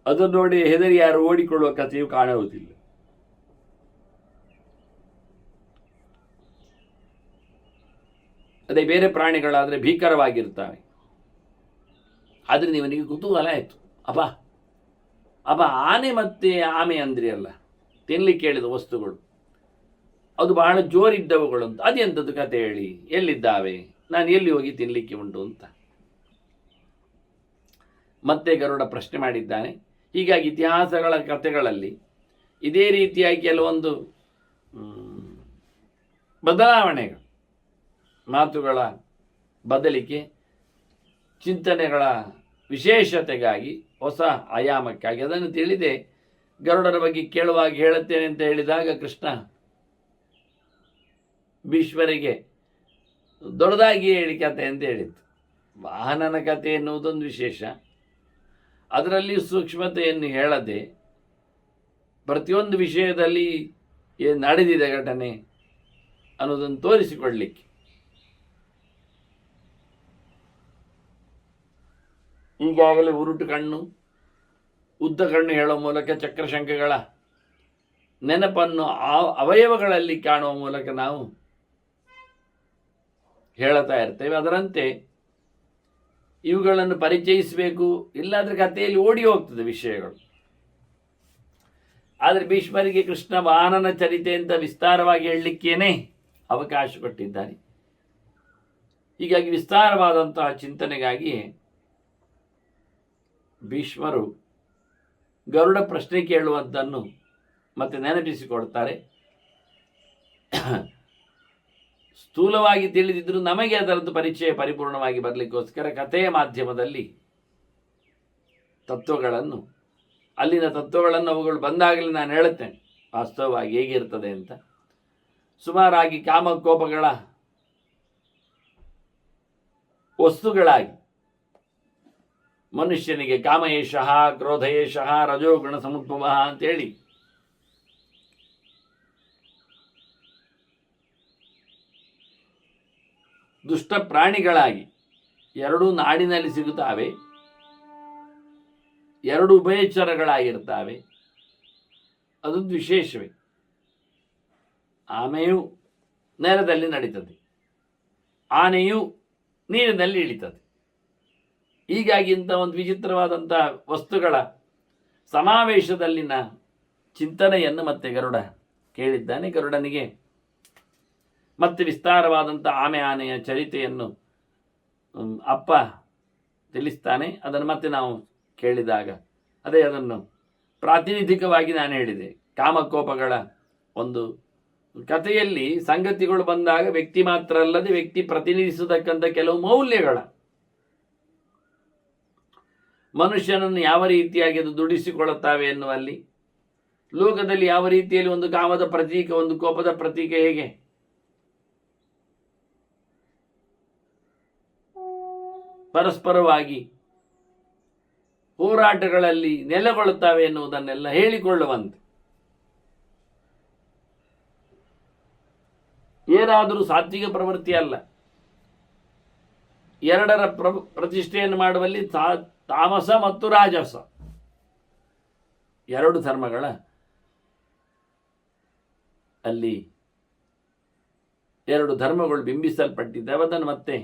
ಅದನ್ನು ನೋಡಿ ಹೆದರಿ ಯಾರು ಓಡಿಕೊಳ್ಳುವ ಕಥೆಯು ಕಾಣುವುದಿಲ್ಲ. ಅದೇ ಬೇರೆ ಪ್ರಾಣಿಗಳಾದರೆ ಭೀಕರವಾಗಿರ್ತವೆ. ಆದರೆ ಇವನಿಗೆ ಕುತೂಹಲ ಆಯಿತು, ಅಪ್ಪ ಆನೆ ಮತ್ತೆ ಆಮೆ ಅಂದ್ರಿ ಅಲ್ಲ, ತಿನ್ಲಿಕ್ಕೆ ಹೇಳಿದ ವಸ್ತುಗಳು ಅದು ಬಹಳ ಜೋರಿದ್ದವುಗಳು ಅಂತ, ಅದೆಂಥದ್ದು ಕತೆ ಹೇಳಿ, ಎಲ್ಲಿದ್ದಾವೆ, ನಾನು ಎಲ್ಲಿ ಹೋಗಿ ತಿನ್ನಲಿಕ್ಕೆ ಉಂಟು ಅಂತ ಮತ್ತೆ ಗರುಡ ಪ್ರಶ್ನೆ ಮಾಡಿದ್ದಾನೆ. ಹೀಗಾಗಿ ಇತಿಹಾಸಗಳ ಕಥೆಗಳಲ್ಲಿ ಇದೇ ರೀತಿಯಾಗಿ ಕೆಲವೊಂದು ಬದಲಾವಣೆಗಳು, ಮಾತುಗಳ ಬದಲಿಕೆ, ಚಿಂತನೆಗಳ ವಿಶೇಷತೆಗಾಗಿ, ಹೊಸ ಆಯಾಮಕ್ಕಾಗಿ ಅದನ್ನು ತಿಳಿದೆ ಗರುಡರ ಬಗ್ಗೆ ಕೇಳುವಾಗ ಹೇಳುತ್ತೇನೆ ಅಂತ ಹೇಳಿದಾಗ ಕೃಷ್ಣ ಭೀಷ್ಮರಿಗೆ ದೊಡ್ಡದಾಗಿ ಹೇಳಿ ಕತೆ ಅಂತ ಹೇಳಿತ್ತು. ವಾಹನನ ಕತೆ ಎನ್ನುವುದೊಂದು ವಿಶೇಷ, ಅದರಲ್ಲಿ ಸೂಕ್ಷ್ಮತೆಯನ್ನು ಹೇಳದೆ ಪ್ರತಿಯೊಂದು ವಿಷಯದಲ್ಲಿ ಏನು ನಡೆದಿದೆ ಘಟನೆ ಅನ್ನೋದನ್ನು ತೋರಿಸಿಕೊಡ್ಲಿಕ್ಕೆ. ಈಗಾಗಲೇ ಉರುಟು ಕಣ್ಣು, ಉದ್ದ ಕಣ್ಣು ಹೇಳುವ ಮೂಲಕ ಚಕ್ರಶಂಖಗಳ ನೆನಪನ್ನು ಅವಯವಗಳಲ್ಲಿ ಕಾಣುವ ಮೂಲಕ ನಾವು ಹೇಳುತ್ತಾ ಇರ್ತೇವೆ. ಅದರಂತೆ ಇವುಗಳನ್ನು ಪರಿಚಯಿಸಬೇಕು, ಇಲ್ಲಾಂದರೆ ಕಥೆಯಲ್ಲಿ ಓಡಿ ಹೋಗ್ತದೆ ವಿಷಯಗಳು. ಆದರೆ ಭೀಷ್ಮರಿಗೆ ಕೃಷ್ಣ ವಾಹನನ ಚರಿತೆ ಅಂತ ವಿಸ್ತಾರವಾಗಿ ಹೇಳಲಿಕ್ಕೇನೆ ಅವಕಾಶ ಕೊಟ್ಟಿದ್ದಾರೆ. ಹೀಗಾಗಿ ವಿಸ್ತಾರವಾದಂತಹ ಚಿಂತನೆಗಾಗಿ ಭೀಷ್ಮರು ಗರುಡ ಪ್ರಶ್ನೆ ಕೇಳುವಂಥನ್ನು ಮತ್ತೆ ನೆನಪಿಸಿಕೊಡ್ತಾರೆ. ಸ್ಥೂಲವಾಗಿ ತಿಳಿದಿದ್ದರೂ ನಮಗೆ ಅದರದ್ದು ಪರಿಚಯ ಪರಿಪೂರ್ಣವಾಗಿ ಬರಲಿಕ್ಕೋಸ್ಕರ ಕಥೆಯ ಮಾಧ್ಯಮದಲ್ಲಿ ತತ್ವಗಳನ್ನು, ಅಲ್ಲಿನ ತತ್ವಗಳನ್ನು ಅವುಗಳು ಬಂದಾಗಲೇ ನಾನು ಹೇಳುತ್ತೇನೆ. ವಾಸ್ತವವಾಗಿ ಹೇಗಿರ್ತದೆ ಅಂತ. ಸುಮಾರಾಗಿ ಕಾಮಕೋಪಗಳ ವಸ್ತುಗಳಾಗಿ ಮನುಷ್ಯನಿಗೆ ಕಾಮಯೇಷಃ ಕ್ರೋಧಯೇಷಃ ರಜೋಗುಣ ಸಮುದ್ಭವ ಅಂತೇಳಿ ದುಷ್ಟ ಪ್ರಾಣಿಗಳಾಗಿ ಎರಡೂ ನಾಡಿನಲ್ಲಿ ಸಿಗುತ್ತಾವೆ, ಎರಡು ಉಭಯಚರಗಳಾಗಿರ್ತಾವೆ. ಅದೊಂದು ವಿಶೇಷವೇ. ಆಮೆಯು ನೆಲದಲ್ಲಿ ನಡೀತದೆ, ಆನೆಯು ನೀರಿನಲ್ಲಿ ಇಳಿತದೆ. ಹೀಗಾಗಿ ಇಂಥ ಒಂದು ವಿಚಿತ್ರವಾದಂಥ ವಸ್ತುಗಳ ಸಮಾವೇಶದಲ್ಲಿನ ಚಿಂತನೆಯನ್ನು ಮತ್ತೆ ಗರುಡ ಕೇಳಿದ್ದಾನೆ. ಗರುಡನಿಗೆ ಮತ್ತೆ ವಿಸ್ತಾರವಾದಂಥ ಆನೆಯ ಚರಿತೆಯನ್ನು ಅಪ್ಪ ತಿಳಿಸ್ತಾನೆ. ಅದನ್ನು ಮತ್ತೆ ನಾವು ಕೇಳಿದಾಗ ಅದನ್ನು ಪ್ರಾತಿನಿಧಿಕವಾಗಿ ನಾನು ಹೇಳಿದೆ. ಕಾಮಕೋಪಗಳ ಒಂದು ಕಥೆಯಲ್ಲಿ ಸಂಗತಿಗಳು ಬಂದಾಗ ವ್ಯಕ್ತಿ ಮಾತ್ರ ಅಲ್ಲದೆ ವ್ಯಕ್ತಿ ಪ್ರತಿನಿಧಿಸತಕ್ಕಂಥ ಕೆಲವು ಮೌಲ್ಯಗಳ ಮನುಷ್ಯನನ್ನು ಯಾವ ರೀತಿಯಾಗಿ ಅದು ದುಡಿಸಿಕೊಳ್ಳುತ್ತವೆ ಎನ್ನುವಲ್ಲಿ, ಲೋಕದಲ್ಲಿ ಯಾವ ರೀತಿಯಲ್ಲಿ ಒಂದು ಕಾಮದ ಪ್ರತೀಕ, ಒಂದು ಕೋಪದ ಪ್ರತೀಕ ಹೇಗೆ ಪರಸ್ಪರವಾಗಿ ಹೋರಾಟಗಳಲ್ಲಿ ನೆಲೆಗೊಳ್ಳುತ್ತವೆ ಎನ್ನುವುದನ್ನೆಲ್ಲ ಹೇಳಿಕೊಳ್ಳುವಂತೆ ಏನಾದರೂ ಸಾತ್ವಿಕ ಪ್ರವೃತ್ತಿ ಅಲ್ಲ. ಎರಡರ ಪ್ರತಿಷ್ಠೆಯನ್ನು ಮಾಡುವಲ್ಲಿ ತಾಮಸ ಮತ್ತು ರಾಜಸ ಎರಡು ಧರ್ಮಗಳ ಅಲ್ಲಿ ಎರಡು ಧರ್ಮಗಳು ಬಿಂಬಿಸಲ್ಪಟ್ಟಿದ್ದಾವೆ. ಅದನ್ನು ಮತ್ತೆ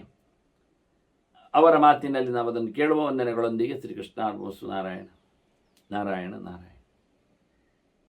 ಅವರ ಮಾತಿನಲ್ಲಿ ನಾವು ಅದನ್ನು ಕೇಳುವ ವಂದನೆಗಳೊಂದಿಗೆ ಶ್ರೀಕೃಷ್ಣ ಅರ್ಪಣಮಸ್ತು. ನಾರಾಯಣ ನಾರಾಯಣ ನಾರಾಯಣ.